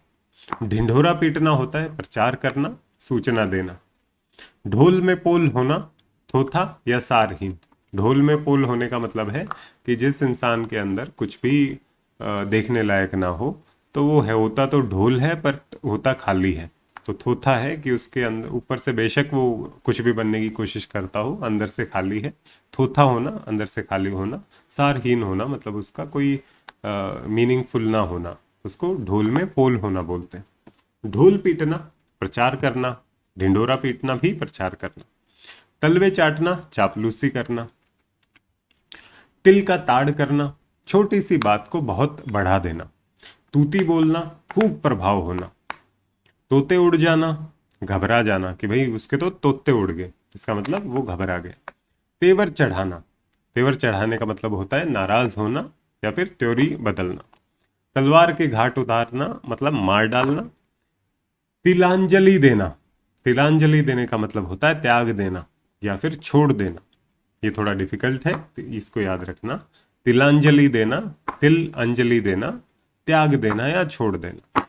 ढिंढोरा पीटना होता है प्रचार करना, सूचना देना। ढोल में पोल होना, थोथा या सारहीन। ढोल में पोल होने का मतलब है कि जिस इंसान के अंदर कुछ भी देखने लायक ना हो, तो वो है, होता तो ढोल है पर होता खाली है। तो थोथा है कि उसके अंदर ऊपर से बेशक वो कुछ भी बनने की कोशिश करता हो, अंदर से खाली है। थोथा होना, अंदर से खाली होना। सारहीन होना मतलब उसका कोई मीनिंगफुल ना होना, उसको ढोल में पोल होना बोलते हैं। ढोल पीटना, प्रचार करना। ढिंडोरा पीटना भी प्रचार करना। तलवे चाटना, चापलूसी करना। तिल का ताड़ करना, छोटी सी बात को बहुत बढ़ा देना। तूती बोलना, खूब प्रभाव होना। तोते उड़ जाना, घबरा जाना कि भाई उसके तो तोते उड़ गए, इसका मतलब वो घबरा गए। तेवर चढ़ाना, तेवर चढ़ाने का मतलब होता है नाराज होना या फिर त्योरी बदलना। तलवार के घाट उतारना मतलब मार डालना। तिलांजलि देना, तिलांजलि देने का मतलब होता है त्याग देना या फिर छोड़ देना। ये थोड़ा डिफिकल्ट है, तो इसको याद रखना। तिलांजलि देना, तिल अंजलि देना, त्याग देना या छोड़ देना।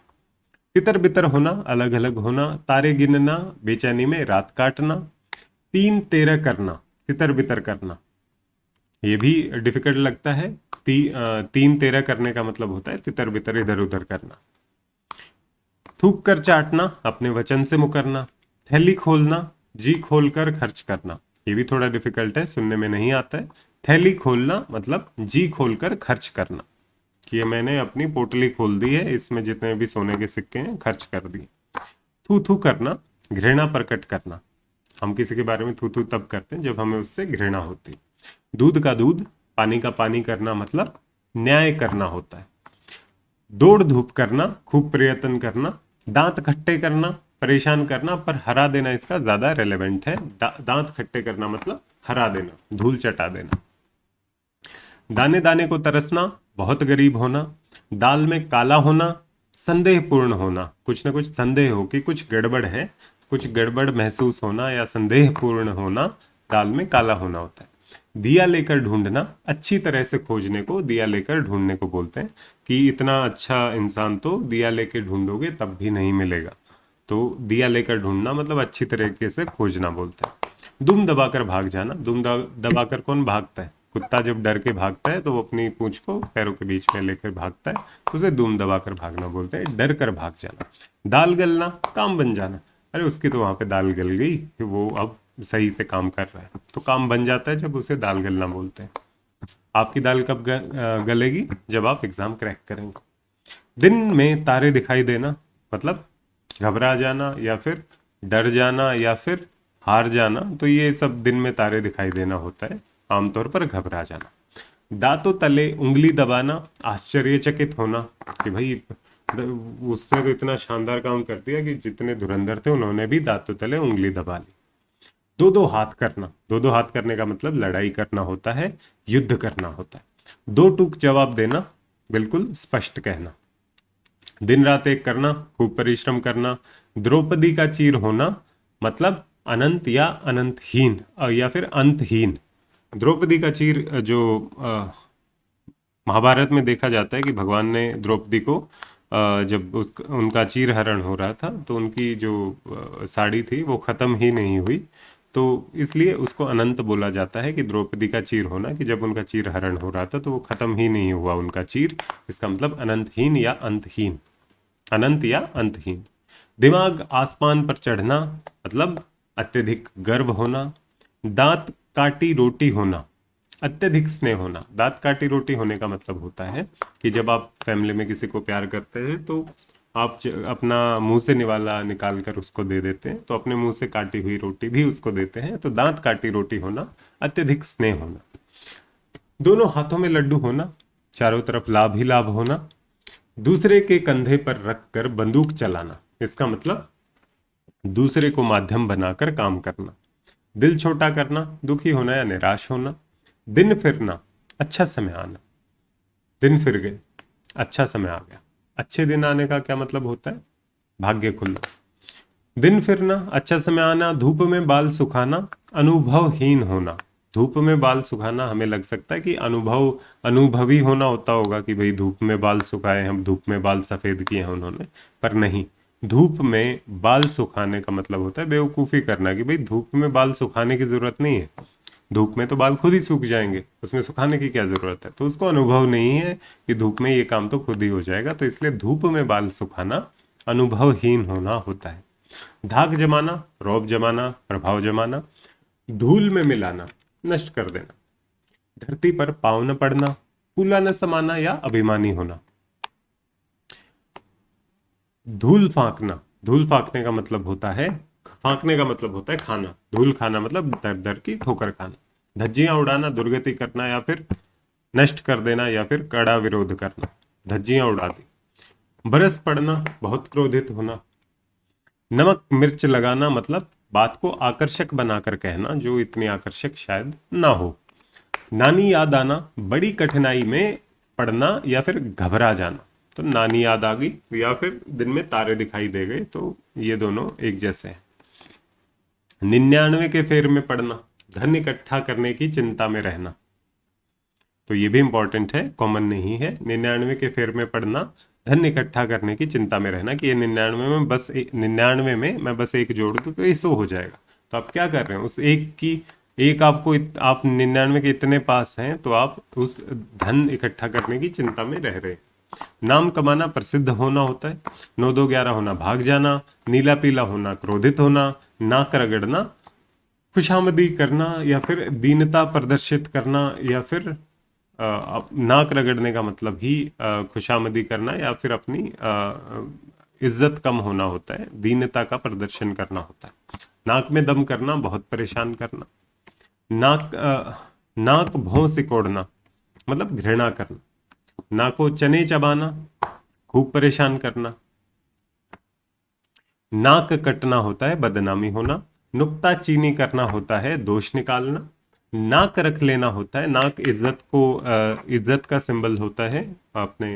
तितर बितर होना, अलग अलग होना। तारे गिनना, बेचैनी में रात काटना। तीन तेरह करना, तितर बितर करना, ये भी डिफिकल्ट लगता है। 3 13 करने का मतलब होता है तितर बितर इधर उधर करना। थूक कर चाटना, अपने वचन से मुकरना। थैली खोलना, जी खोल कर खर्च करना। ये भी थोड़ा डिफिकल्ट है, सुनने में नहीं आता है। थैली खोलना मतलब जी खोल कर खर्च करना, कि ये मैंने अपनी पोटली खोल दी है, इसमें जितने भी सोने के सिक्के हैं खर्च कर दिए। थू थू करना, घृणा प्रकट करना। हम किसी के बारे में थू थू तब करते हैं जब हमें उससे घृणा होती है। दूध का दूध, पानी का पानी करना मतलब न्याय करना होता है। दौड़ धूप करना, खूब प्रयत्न करना। दांत खट्टे करना, परेशान करना, पर हरा देना इसका ज्यादा रेलेवेंट है। दांत खट्टे करना मतलब हरा देना, धूल चटा देना। दाने दाने को तरसना, बहुत गरीब होना। दाल में काला होना, संदेहपूर्ण होना, कुछ ना कुछ संदेह हो कि कुछ गड़बड़ है, कुछ गड़बड़ महसूस होना या संदेहपूर्ण होना, दाल में काला होना होता है। दिया लेकर ढूंढना, अच्छी तरह से खोजने को दिया लेकर ढूंढने को बोलते हैं, कि इतना अच्छा इंसान तो दिया लेकर ढूंढोगे तब भी नहीं मिलेगा। तो दिया लेकर ढूंढना मतलब अच्छी तरीके से खोजना बोलते हैं। दुम दबाकर भाग जाना, दबाकर कौन भागता है? कुत्ता जब डर के भागता है तो वो अपनी पूंछ को पैरों के बीच में लेकर भागता है, तो उसे दुम दबाकर भागना बोलते हैं, डर कर भाग जाना। दाल गलना, काम बन जाना। अरे उसकी तो वहां पे दाल गल गई, कि वो अब सही से काम कर रहा है, तो काम बन जाता है जब उसे दाल गलना बोलते हैं। आपकी दाल कब गलेगी? जब आप एग्जाम क्रैक करेंगे। दिन में तारे दिखाई देना मतलब घबरा जाना या फिर डर जाना या फिर हार जाना, तो ये सब दिन में तारे दिखाई देना होता है, आमतौर पर घबरा जाना। दांतों तले उंगली दबाना, आश्चर्यचकित होना, कि भाई उसने तो इतना शानदार काम कर दिया कि जितने धुरंधर थे उन्होंने भी दांतों तले उंगली दबा ली। दो दो हाथ करना, दो दो हाथ करने का मतलब लड़ाई करना होता है, युद्ध करना होता है। दो टूक जवाब देना, बिल्कुल स्पष्ट कहना। दिन रात एक करना, खूब परिश्रम करना। द्रौपदी का चीर होना मतलब अनंत या अनंतहीन, या फिर अंतहीन। द्रौपदी का चीर जो महाभारत में देखा जाता है कि भगवान ने द्रौपदी को जब उनका चीर हरण हो रहा था तो उनकी जो साड़ी थी वो खत्म ही नहीं हुई, तो इसलिए उसको अनंत बोला जाता है, कि द्रौपदी का चीर होना, कि जब उनका चीर हरण हो रहा था तो वो खत्म ही नहीं हुआ उनका चीर, इसका मतलब अनंतहीन या अंतहीन, अनंत या अंतहीन। दिमाग आसमान पर चढ़ना मतलब अत्यधिक गर्व होना। दांत काटी रोटी होना, अत्यधिक स्नेह होना। दांत काटी रोटी होने का मतलब होता है कि जब आप फैमिली में किसी को प्यार करते हैं तो आप अपना मुंह से निवाला निकाल कर उसको दे देते हैं, तो अपने मुंह से काटी हुई रोटी भी उसको देते हैं, तो दांत काटी रोटी होना, अत्यधिक स्नेह होना। दोनों हाथों में लड्डू होना, चारों तरफ लाभ ही लाभ होना। दूसरे के कंधे पर रखकर बंदूक चलाना, इसका मतलब दूसरे को माध्यम बनाकर काम करना। दिल छोटा करना, दुखी होना या निराश होना। दिन फिरना, अच्छा समय आना। दिन फिर गए, अच्छा समय आ गया। अच्छे दिन आने का क्या मतलब होता है? भाग्य खुलना। दिन फिरना, अच्छा समय आना। धूप में बाल सुखाना, अनुभवहीन होना। धूप में बाल सुखाना हमें लग सकता है कि अनुभवी होना होता होगा, कि भाई धूप में बाल सुखाए, हम धूप में बाल सफेद किए हैं उन्होंने, पर नहीं। धूप में बाल सुखाने का मतलब होता है बेवकूफी करना, कि भाई धूप में बाल सुखाने की जरूरत नहीं है, धूप में तो बाल खुद ही सूख जाएंगे, उसमें सुखाने की क्या जरूरत है। तो उसको अनुभव नहीं है कि धूप में ये काम तो खुद ही हो जाएगा, तो इसलिए धूप में बाल सुखाना अनुभवहीन होना होता है। धाक जमाना, रौब जमाना, प्रभाव जमाना। धूल में मिलाना, नष्ट कर देना। धरती पर पांव न पड़ना, फूला न समाना या अभिमानी होना। धूल फांकना, धूल फांकने का मतलब होता है, फांकने का मतलब होता है खाना, धूल खाना मतलब दर दर की ठोकर खाना। धज्जियां उड़ाना, दुर्गति करना या फिर नष्ट कर देना या फिर कड़ा विरोध करना। धज्जियां उड़ा दी। बरस पड़ना, बहुत क्रोधित होना। नमक मिर्च लगाना मतलब बात को आकर्षक बनाकर कहना, जो इतनी आकर्षक शायद ना हो। नानी याद आना, बड़ी कठिनाई में पड़ना या फिर घबरा जाना। तो नानी याद आ गई या फिर दिन में तारे दिखाई दे गए, तो ये दोनों एक जैसे हैं। 99 के फेर में पड़ना, धन इकट्ठा करने की चिंता में रहना। तो ये भी इंपॉर्टेंट है, कॉमन नहीं है। 99 के फेर में पड़ना, धन इकट्ठा करने की चिंता में रहना, कि ये 99 में मैं बस एक जोड़ दूं तो ये 100 हो जाएगा। तो आप क्या कर रहे हैं, उस एक की एक आपको आप 99 के इतने पास हैं तो आप उस धन इकट्ठा करने की चिंता में रह रहे हैं। नाम कमाना प्रसिद्ध होना होता है। 9 2 11 होना भाग जाना। नीला पीला होना क्रोधित होना। नाक रगड़ना खुशामदी करना या फिर दीनता प्रदर्शित करना, या फिर नाक रगड़ने का मतलब ही खुशामदी करना या फिर अपनी इज्जत कम होना होता है, दीनता का प्रदर्शन करना होता है। नाक में दम करना बहुत परेशान करना। नाक भौं सिकोड़ना मतलब घृणा करना। नाको चने चबाना खूब परेशान करना। नाक कटना होता है बदनामी होना। नुक्ता चीनी करना होता है दोष निकालना। नाक रख लेना होता है, नाक इज्जत का सिंबल होता है अपने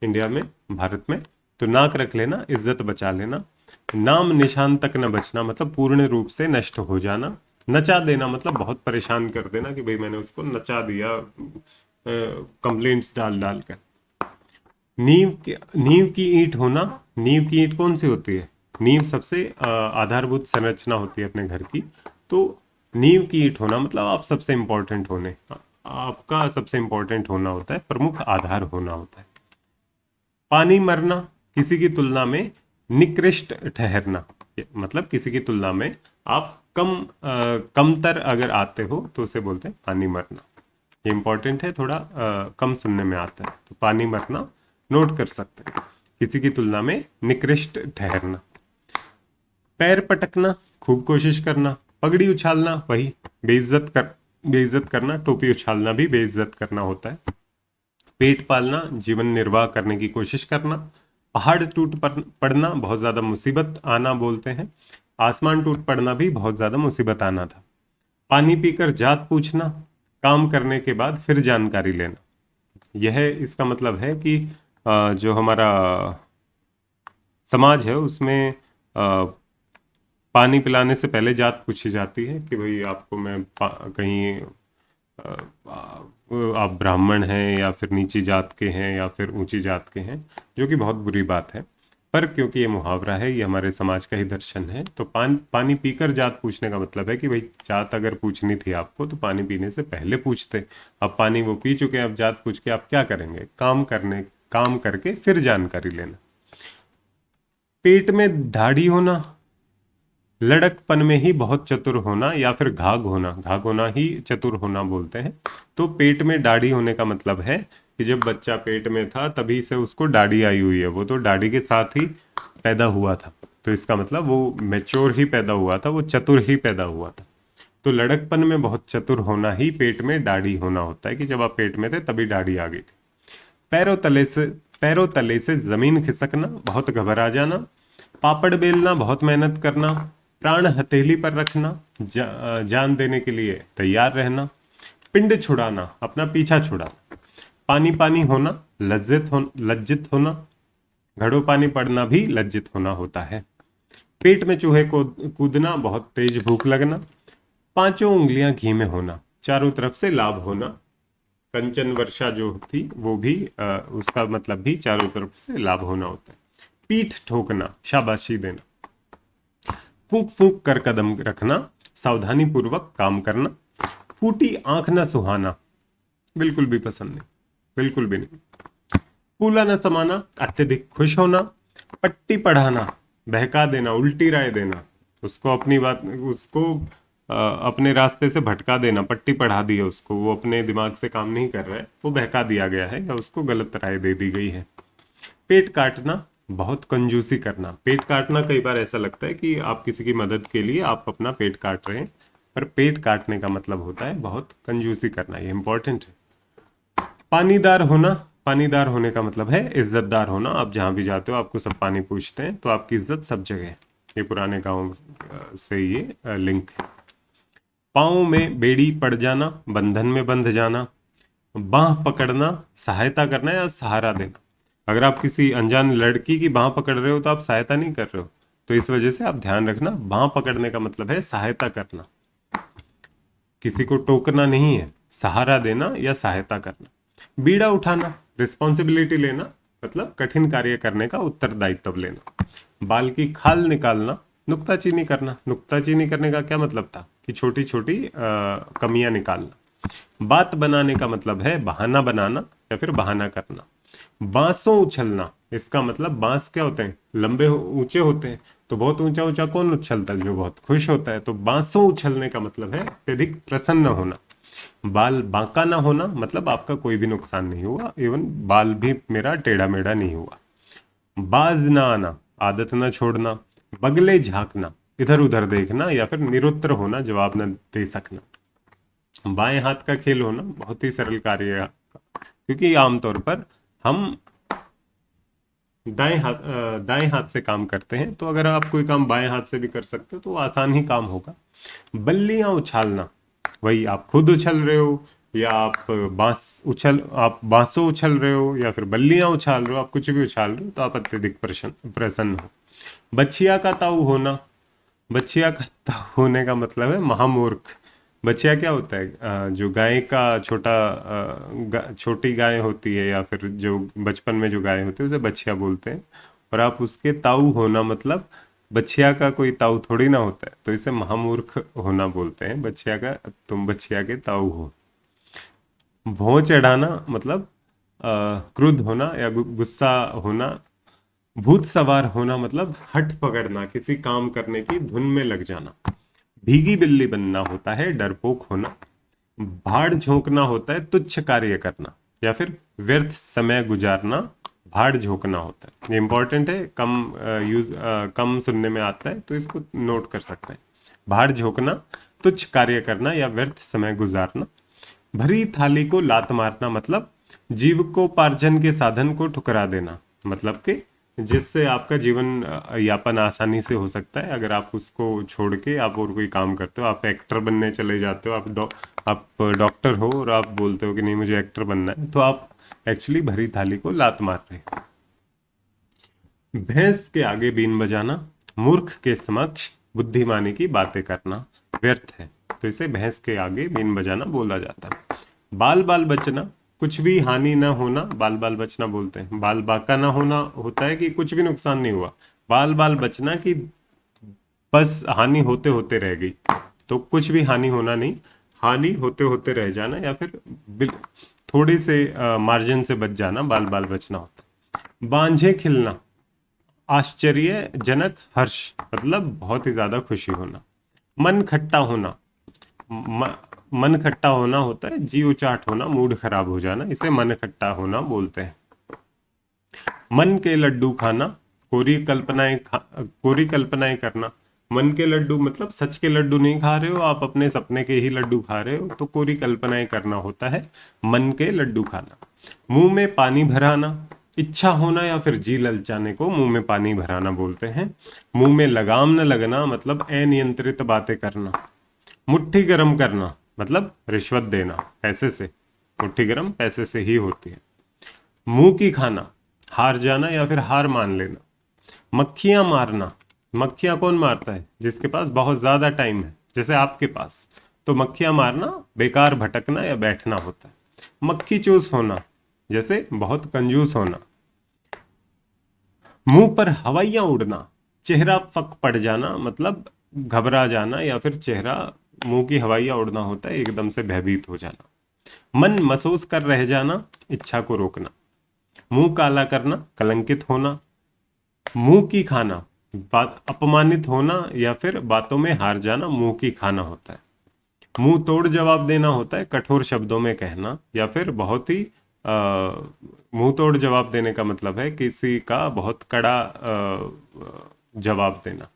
इंडिया में, भारत में, तो नाक रख लेना इज्जत बचा लेना। नाम निशान तक न बचना मतलब पूर्ण रूप से नष्ट हो जाना। नचा देना मतलब बहुत परेशान कर देना कि भाई मैंने उसको नचा दिया कंप्लेंट्स डाल डाल कर। नींव की ईंट होना। नींव की ईंट कौन सी होती है? नींव सबसे आधारभूत संरचना होती है अपने घर की, तो नींव की ईंट होना मतलब आप सबसे इंपॉर्टेंट होने, आपका सबसे इंपॉर्टेंट होना होता है, प्रमुख आधार होना होता है। पानी मरना किसी की तुलना में निकृष्ट ठहरना, मतलब किसी की तुलना में आप कमतर अगर आते हो तो उसे बोलते हैं पानी मरना। ये इंपॉर्टेंट है, थोड़ा कम सुनने में आता है, तो पानी मरना नोट कर सकते हैं। किसी की तुलना में निकृष्ट ठहरना। पैर पटकना खूब कोशिश करना। पगड़ी उछालना वही बेइज्जत करना। टोपी उछालना भी बेइज्जत करना होता है। पेट पालना जीवन निर्वाह करने की कोशिश करना। पहाड़ टूट पड़ना बहुत ज्यादा मुसीबत आना बोलते हैं। आसमान टूट पड़ना भी बहुत ज्यादा मुसीबत आना था। पानी पीकर जात पूछना, काम करने के बाद फिर जानकारी लेना। यह इसका मतलब है कि जो हमारा समाज है उसमें पानी पिलाने से पहले जात पूछी जाती है कि भाई आपको मैं कहीं आप ब्राह्मण हैं या फिर नीची जात के हैं या फिर ऊंची जात के हैं, जो कि बहुत बुरी बात है, पर क्योंकि ये मुहावरा है, ये हमारे समाज का ही दर्शन है, तो पानी पीकर जात पूछने का मतलब है कि भाई जात अगर पूछनी थी आपको तो पानी पीने से पहले पूछते। अब पानी वो पी चुके हैं, अब जात पूछ के आप क्या करेंगे? काम करके फिर जानकारी लेना। पेट में दाढ़ी होना, लड़कपन में ही बहुत चतुर होना या फिर घाघ होना ही चतुर होना बोलते हैं। तो पेट में दाढ़ी होने का मतलब है कि जब बच्चा पेट में था तभी से उसको दाढ़ी आई हुई है, वो तो दाढ़ी के साथ ही पैदा हुआ था, तो इसका मतलब वो मैच्योर ही पैदा हुआ था, वो चतुर ही पैदा हुआ था। तो लड़कपन में बहुत चतुर होना ही पेट में दाढ़ी होना होता है कि जब आप पेट में थे तभी दाढ़ी आ गई थी। पैरों तले से जमीन खिसकना, बहुत घबरा जाना। पापड़ बेलना, बहुत मेहनत करना। प्राण हथेली पर रखना, जान देने के लिए तैयार रहना। पिंड छुड़ाना, अपना पीछा छुड़ाना। पानी पानी होना, लज्जित होना। घड़ों पानी पड़ना भी लज्जित होना होता है। पेट में चूहे को कूदना, बहुत तेज भूख लगना। पांचों उंगलियां घी में होना, चारों तरफ से लाभ होना। कंचन वर्षा जो थी वो भी उसका मतलब भी चारों तरफ से लाभ होना होता है। पीठ ठोकना, शाबाशी देना। फूंक फूंक कर कदम रखना, सावधानी पूर्वक काम करना। फूटी आंख न सुहाना, बिल्कुल भी पसंद नहीं, बिल्कुल भी नहीं। फूला न समाना, अत्यधिक खुश होना। पट्टी पढ़ाना, बहका देना, उल्टी राय देना, उसको अपने रास्ते से भटका देना। पट्टी पढ़ा दी है उसको, वो अपने दिमाग से काम नहीं कर रहा है, वो बहका दिया गया है या उसको गलत राय दे दी गई है। पेट काटना, बहुत कंजूसी करना। पेट काटना कई बार ऐसा लगता है कि आप किसी की मदद के लिए आप अपना पेट काट रहे हैं, पर पेट काटने का मतलब होता है बहुत कंजूसी करना, ये इंपॉर्टेंट है। पानीदार होना, पानीदार होने का मतलब है इज्जतदार होना। आप जहां भी जाते हो आपको सब पानी पूछते हैं, तो आपकी इज्जत सब जगह है। ये पुराने गांव से ये लिंक है। पाँव में बेड़ी पड़ जाना, बंधन में बंध जाना। बाह पकड़ना, सहायता करना या सहारा देना। अगर आप किसी अनजान लड़की की बाह पकड़ रहे हो तो आप सहायता नहीं कर रहे हो, तो इस वजह से आप ध्यान रखना, बाह पकड़ने का मतलब है सहायता करना, किसी को टोकना नहीं है, सहारा देना या सहायता करना। बीड़ा उठाना, रिस्पॉन्सिबिलिटी लेना, मतलब कठिन कार्य करने का उत्तरदायित्व लेना। बाल की खाल निकालना, नुक्ताचीनी करना। नुक्ताचीनी करने का क्या मतलब था कि छोटी छोटी कमियां निकालना। बात बनाने का मतलब है बहाना बनाना या फिर बहाना करना। बांसों उछलना, इसका मतलब बांस क्या होते हैं, लंबे ऊंचे होते हैं, तो बहुत ऊंचा ऊंचा कौन उछलता है, जो बहुत खुश होता है। तो बांसों उछलने का मतलब है अत्यधिक प्रसन्न होना। बाल बांका ना होना, मतलब आपका कोई भी नुकसान नहीं हुआ, इवन बाल भी मेरा टेढ़ा मेढ़ा नहीं हुआ। बाज ना आना, आदत ना छोड़ना। बगले झांकना, इधर उधर देखना या फिर निरुत्तर होना, जवाब न दे सकना। बाएं हाथ का खेल होना, बहुत ही सरल कार्य है आपका, क्योंकि आमतौर पर हम दाएं हाथ से काम करते हैं, तो अगर आप कोई काम बाएं हाथ से भी कर सकते हो तो वो आसान ही काम होगा। बल्लियां उछालना, वही आप खुद उछल रहे हो या आप बांसों उछल रहे हो या फिर बल्लियां उछाल रहे हो, आप कुछ भी उछाल रहे हो तो आप अत्यधिक प्रसन्न प्रसन्न हो। बछिया का ताऊ होना, बछिया का ताऊ होने का मतलब है महामूर्ख। बछिया क्या होता है, जो गाय का छोटी गाय होती है या फिर जो बचपन में जो गाय होती है उसे बछिया बोलते हैं, और आप उसके ताऊ होना मतलब बछिया का कोई ताऊ थोड़ी ना होता है, तो इसे महामूर्ख होना बोलते हैं। बछिया का, तुम बछिया के ताऊ हो। भौं चढ़ाना मतलब क्रुद्ध होना या गुस्सा होना। भूत सवार होना मतलब हठ पकड़ना, किसी काम करने की धुन में लग जाना। भीगी बिल्ली बनना होता है डरपोक होना। भाड़ झोंकना होता है तुच्छ कार्य करना या फिर व्यर्थ समय गुजारना। भाड़ झोंकना होता है, ये इंपॉर्टेंट है, कम सुनने में आता है, तो इसको नोट कर सकते हैं। भाड़ झोंकना, तुच्छ कार्य करना या व्यर्थ समय गुजारना। भरी थाली को लात मारना मतलब जीविकोपार्जन के साधन को ठुकरा देना, मतलब कि जिससे आपका जीवन यापन आसानी से हो सकता है, अगर आप उसको छोड़ के आप और कोई काम करते हो, आप एक्टर बनने चले जाते हो, आप डॉक्टर हो और आप बोलते हो कि नहीं मुझे एक्टर बनना है, तो आप एक्चुअली भरी थाली को लात मार रहे हैं। भैंस के आगे बीन बजाना, मूर्ख के समक्ष बुद्धिमानी की बातें करना व्यर्थ है, तो इसे भैंस के आगे बीन बजाना बोला जाता है। बाल बाल बचना, कुछ भी हानि ना होना, बाल बाल बचना बोलते हैं। बाल बाका ना होना होता है कि कुछ भी नुकसान नहीं हुआ। बाल बाल बचना कि बस हानि होते होते रह गई, तो कुछ भी हानि होना नहीं, हानि होते होते रह जाना या फिर थोड़े से मार्जिन से बच जाना, बाल बाल बचना होता है। बांझे खिलना, आश्चर्यजनक हर्ष मतलब बहुत ही ज्यादा खुशी होना। मन खट्टा होना, म, मन खट्टा होना होता है जी उचाट होना, मूड खराब हो जाना, इसे मन खट्टा होना बोलते हैं। मन के लड्डू खाना, कोरी कल्पनाएं करना। मन के लड्डू मतलब सच के लड्डू नहीं खा रहे हो आप, अपने सपने के ही लड्डू खा रहे हो, तो कोरी कल्पनाएं करना होता है मन के लड्डू खाना। मुंह में पानी भराना, इच्छा होना या फिर जी ललचाने को मुंह में पानी भराना बोलते हैं। मुंह में लगाम न लगना मतलब अनियंत्रित बातें करना। मुट्ठी गरम करना मतलब रिश्वत देना पैसे से, मुट्ठी गरम पैसे से ही होती है। मुंह की खाना, हार जाना या फिर हार मान लेना। मक्खियां मारना, मक्खियां कौन मारता है, जिसके पास बहुत ज्यादा टाइम है, जैसे आपके पास, तो मक्खियां मारना बेकार भटकना या बैठना होता है। मक्खी चूस होना, जैसे बहुत कंजूस होना। मुंह पर हवाइयां उड़ना, चेहरा फक पड़ जाना मतलब घबरा जाना या फिर चेहरा, मुंह की हवाइयां उड़ना होता है एकदम से भयभीत हो जाना। मन महसूस कर रह जाना, इच्छा को रोकना। मुंह काला करना, कलंकित होना। मुंह की खाना, बात अपमानित होना या फिर बातों में हार जाना, मुंह की खाना होता है। मुंह तोड़ जवाब देना होता है कठोर शब्दों में कहना या फिर बहुत ही मुंह तोड़ जवाब देने का मतलब है किसी का बहुत कड़ा जवाब देना।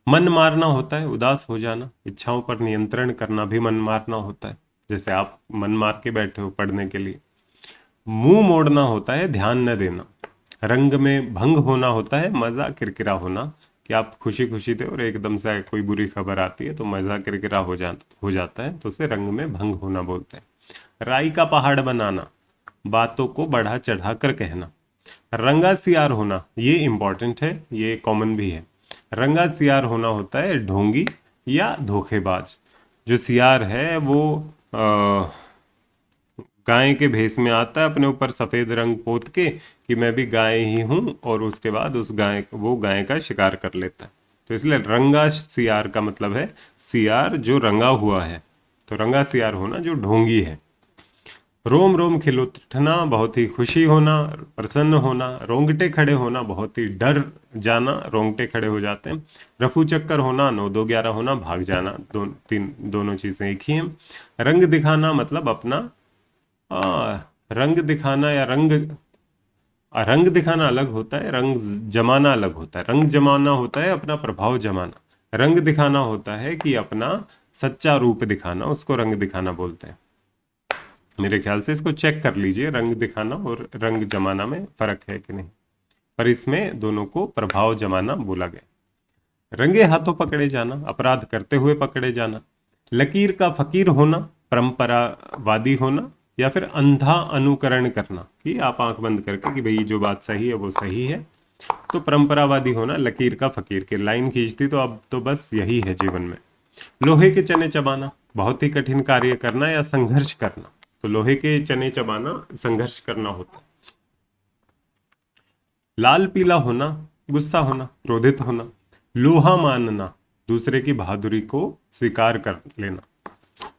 मन मारना होता है उदास हो जाना, इच्छाओं पर नियंत्रण करना भी मन मारना होता है, जैसे आप मन मार के बैठे हो पढ़ने के लिए। मुंह मोड़ना होता है ध्यान न देना। रंग में भंग होना होता है मजा किरकिरा होना, कि आप खुशी खुशी थे और एकदम से कोई बुरी खबर आती है तो मजा किरकिरा हो जाता है, तो उसे रंग में भंग होना बोलते हैं। राई का पहाड़ बनाना, बातों को बढ़ा चढ़ा कर कहना। रंगा सियार होना, ये इंपॉर्टेंट है, ये कॉमन भी है। रंगा सियार होना होता है ढोंगी या धोखेबाज। जो सियार है वो गाय के भेष में आता है, अपने ऊपर सफेद रंग पोत के कि मैं भी गाय ही हूं, और उसके बाद उस गाय वो गाय का शिकार कर लेता है। तो इसलिए रंगा सियार का मतलब है सियार जो रंगा हुआ है, तो रंगा सियार होना जो ढोंगी है। रोम रोम खिल उठना बहुत ही खुशी होना, प्रसन्न होना। रोंगटे खड़े होना बहुत ही डर जाना, रोंगटे खड़े हो जाते हैं। रफू चक्कर होना, 9 2 11 होना, भाग जाना। दोनों चीजें एक ही हैं। रंग दिखाना मतलब अपना रंग दिखाना या रंग दिखाना अलग होता है, रंग जमाना अलग होता है। रंग जमाना होता है अपना प्रभाव जमाना, रंग दिखाना होता है कि अपना सच्चा रूप दिखाना, उसको रंग दिखाना बोलते हैं। मेरे ख्याल से इसको चेक कर लीजिए, रंग दिखाना और रंग जमाना में फर्क है कि नहीं, पर इसमें दोनों को प्रभाव जमाना बोला गया। रंगे हाथों पकड़े जाना, अपराध करते हुए पकड़े जाना। लकीर का फकीर होना, परंपरावादी होना, या फिर अंधा अनुकरण करना कि आप आंख बंद करके कि भाई जो बात सही है वो सही है। तो परंपरावादी होना, लकीर का फकीर की लाइन खींचती तो अब तो बस यही है जीवन में। लोहे के चने चबाना, बहुत ही कठिन कार्य करना या संघर्ष करना, तो लोहे के चने चबाना संघर्ष करना होता है। लाल पीला होना, गुस्सा होना, क्रोधित होना। लोहा मानना, दूसरे की बहादुरी को स्वीकार कर लेना।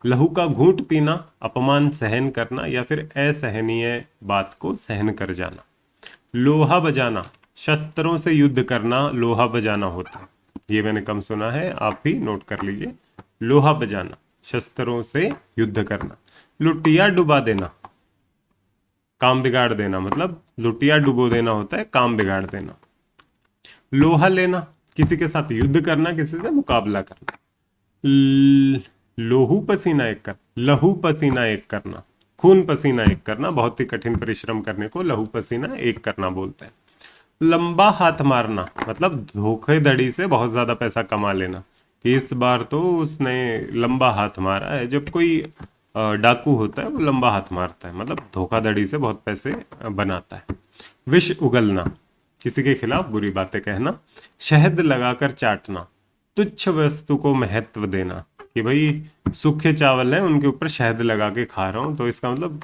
लहू का घूंट पीना, अपमान सहन करना या फिर असहनीय बात को सहन कर जाना। लोहा बजाना, शस्त्रों से युद्ध करना लोहा बजाना होता है। ये मैंने कम सुना है, आप भी नोट कर लीजिए। लोहा बजाना, शस्त्रों से युद्ध करना। लुटिया डुबा देना, काम बिगाड़ देना, मतलब लुटिया डुबो देना होता है काम बिगाड़ देना। लोहा लेना, किसी के साथ युद्ध करना, किसी से मुकाबला करना। लोहू पसीना एक कर, लहू पसीना एक करना, खून पसीना एक करना, बहुत ही कठिन परिश्रम करने को लहू पसीना एक करना बोलते हैं। लंबा हाथ मारना मतलब धोखेधड़ी से बहुत ज्यादा पैसा कमा लेना, कि इस बार तो उसने लंबा हाथ मारा है। जब कोई डाकू होता है वो लंबा हाथ मारता है, मतलब धोखाधड़ी से बहुत पैसे बनाता है। विष उगलना, किसी के खिलाफ बुरी बातें कहना। शहद लगाकर चाटना, तुच्छ वस्तु को महत्व देना, कि भाई सूखे चावल हैं उनके ऊपर शहद लगा के खा रहा हूं, तो इसका मतलब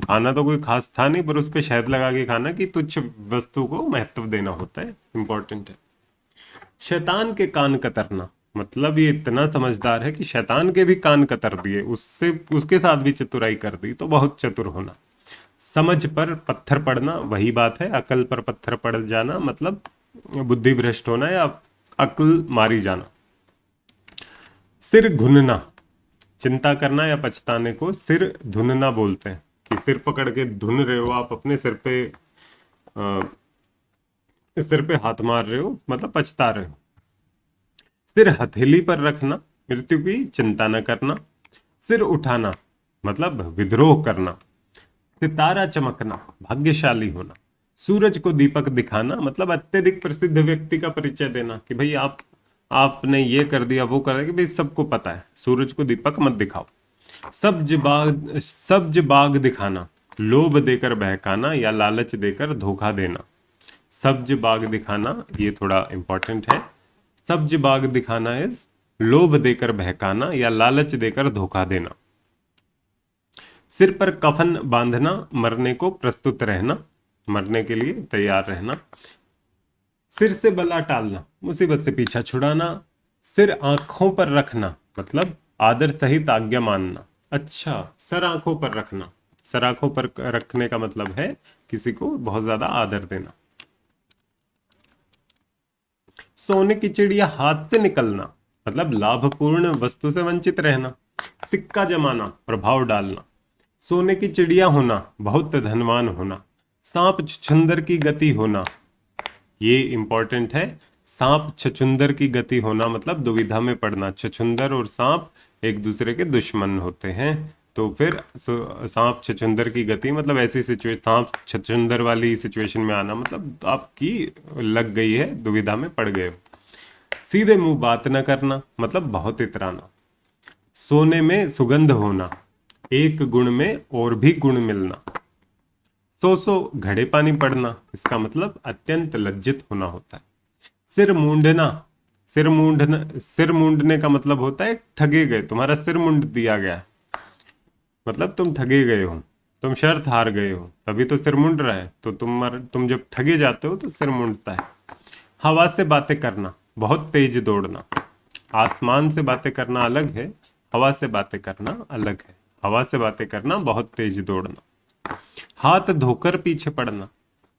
खाना तो कोई खास था नहीं, पर उस पर शहद लगा के खाना, कि तुच्छ वस्तु को महत्व देना होता है, इंपॉर्टेंट है। शैतान के कान कतरना, मतलब ये इतना समझदार है कि शैतान के भी कान कतर दिए, उससे उसके साथ भी चतुराई कर दी, तो बहुत चतुर होना। समझ पर पत्थर पड़ना, वही बात है, अकल पर पत्थर पड़ जाना मतलब बुद्धि भ्रष्ट होना या अकल मारी जाना। सिर घुनना, चिंता करना या पछताने को सिर धुनना बोलते हैं, कि सिर पकड़ के धुन रहे हो आप, अपने सिर पे हाथ मार रहे हो, मतलब पछता रहे हो। सिर हथेली पर रखना, मृत्यु की चिंता न करना। सिर उठाना मतलब विद्रोह करना। सितारा चमकना, भाग्यशाली होना। सूरज को दीपक दिखाना मतलब अत्यधिक प्रसिद्ध व्यक्ति का परिचय देना, कि भाई आपने ये कर दिया वो कर दिया, कि भाई सबको पता है, सूरज को दीपक मत दिखाओ। सब्ज बाग दिखाना, लोभ देकर बहकाना या लालच देकर धोखा देना। सब्ज बाग दिखाना ये थोड़ा इंपॉर्टेंट है। सब्ज बाग दिखाना इज लोभ देकर बहकाना या लालच देकर धोखा देना। सिर पर कफन बांधना, मरने को प्रस्तुत रहना, मरने के लिए तैयार रहना। सिर से बला टालना, मुसीबत से पीछा छुड़ाना। सिर आंखों पर रखना मतलब आदर सहित आज्ञा मानना। अच्छा, सर आंखों पर रखना, सर आंखों पर रखने का मतलब है किसी को बहुत ज्यादा आदर देना। सोने की चिड़िया हाथ से निकलना मतलब लाभपूर्ण वस्तु से वंचित रहना। सिक्का जमाना, प्रभाव डालना। सोने की चिड़िया होना, बहुत धनवान होना। सांप छुछुंदर की गति होना, ये इंपॉर्टेंट है। सांप छछुंदर की गति होना मतलब दुविधा में पड़ना। छछुंदर और सांप एक दूसरे के दुश्मन होते हैं, तो फिर सांप छछुंदर की गति मतलब ऐसी सिचुएशन, सांप छछुंदर वाली सिचुएशन में आना मतलब आपकी लग गई है, दुविधा में पड़ गए। सीधे मुंह बात न करना मतलब बहुत इतराना। सोने में सुगंध होना, एक गुण में और भी गुण मिलना। सो घड़े पानी पड़ना, इसका मतलब अत्यंत लज्जित होना होता है। सिर मूंडना, सिर मूंडने का मतलब होता है ठगे गए, तुम्हारा सिर मूंड दिया गया, मतलब तुम ठगे गए हो, तुम शर्त हार गए हो, तभी तो सिर मूंड रहा है। तो तुम जब ठगे जाते हो तो सिर मूंडता है। हवा से बातें करना बहुत तेज दौड़ना। आसमान से बातें करना अलग है, हवा से बातें करना अलग है। हवा से बातें करना, बहुत तेज दौड़ना। हाथ धोकर पीछे पड़ना,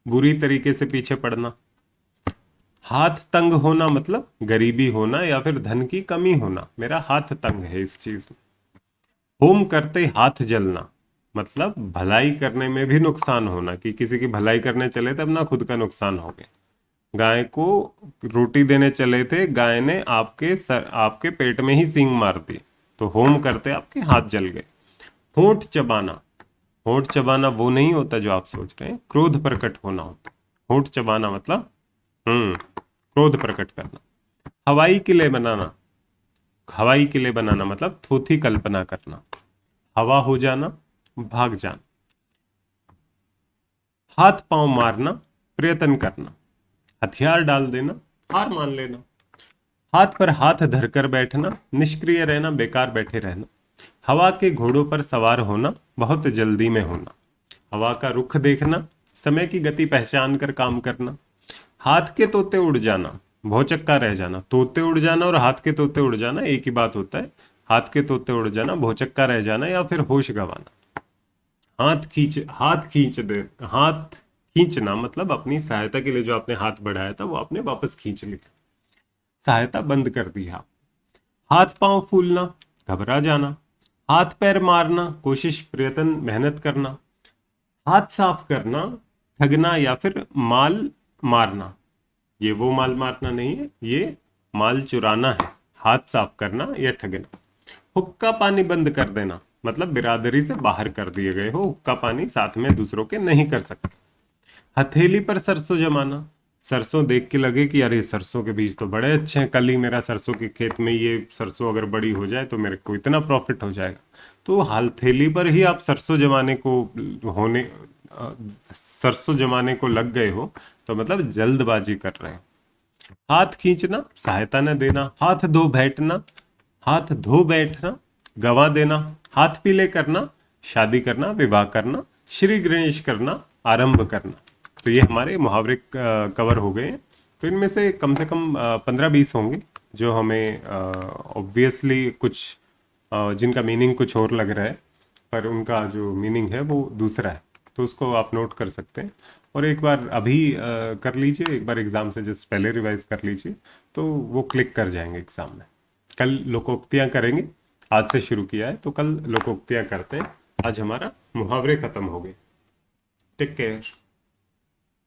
बुरी तरीके से पीछे पड़ना। हाथ तंग होना मतलब गरीबी होना या फिर धन की कमी होना, मेरा हाथ तंग है इस चीज में। होम करते हाथ जलना मतलब भलाई करने में भी नुकसान होना, कि किसी की भलाई करने चले तब ना खुद का नुकसान हो गया। गाय को रोटी देने चले थे, गाय ने आपके पेट में ही सींग मार दी, तो होम करते आपके हाथ जल गए। होंठ चबाना, होंठ चबाना वो नहीं होता जो आप सोच रहे हैं, क्रोध प्रकट होना होता। होंठ चबाना मतलब क्रोध प्रकट करना। हवाई किले बनाना, हवाई किले बनाना मतलब थोथी कल्पना करना। हवा हो जाना, भाग जाना। हाथ पांव मारना, प्रयत्न करना। हथियार डाल देना, हार मान लेना। हाथ पर हाथ धरकर बैठना, निष्क्रिय रहना, बेकार बैठे रहना। हवा के घोड़ों पर सवार होना, बहुत जल्दी में होना। हवा का रुख देखना, समय की गति पहचान कर काम करना। हाथ के तोते उड़ जाना, भौचक्का रह जाना। तोते उड़ जाना और हाथ के तोते उड़ जाना एक ही बात होता है। हाथ के तोते उड़ जाना, भौचक्का रह जाना या फिर होश गंवाना। हाथ खींचना मतलब अपनी सहायता के लिए जो आपने हाथ बढ़ाया था वो आपने वापस खींच लिया, सहायता बंद कर दी आप। हाथ पांव फूलना, घबरा जाना। हाथ पैर मारना, कोशिश प्रयत्न मेहनत करना। हाथ साफ करना, ठगना या फिर माल मारना। ये वो माल मारना नहीं है, ये माल चुराना है। हाथ साफ करना या ठगना। हुक्का पानी बंद कर देना मतलब बिरादरी से बाहर कर दिए गए हो, हुक्का पानी साथ में दूसरों के नहीं कर सकते। हथेली पर सरसों जमाना, सरसों देख के लगे कि अरे सरसों के बीज तो बड़े अच्छे हैं, कल ही मेरा सरसों के खेत में ये सरसों अगर बड़ी हो जाए तो मेरे को इतना प्रॉफिट हो जाएगा। तो हथेली पर ही आप सरसों जमाने को होने अ, सरसों जमाने को लग गए हो, तो मतलब जल्दबाजी कर रहे हैं। हाथ खींचना, सहायता न देना। हाथ धो बैठना, हाथ धो बैठना, गवा देना। हाथ पीले करना, शादी करना, विवाह करना। श्री गणेश करना, आरंभ करना। तो ये हमारे मुहावरे कवर हो गए हैं। तो इनमें से कम 15-20 होंगे जो हमें ऑब्वियसली कुछ जिनका मीनिंग कुछ और लग रहा है, पर उनका जो मीनिंग है वो दूसरा है। तो उसको आप नोट कर सकते हैं और एक बार अभी कर लीजिए, एक बार एग्जाम से जस्ट पहले रिवाइज कर लीजिए, तो वो क्लिक कर जाएंगे एग्जाम में। कल लोकोक्तियां करेंगे, आज से शुरू किया है तो कल लोकोक्तियां करते हैं। आज हमारा मुहावरे खत्म हो गए। Take care.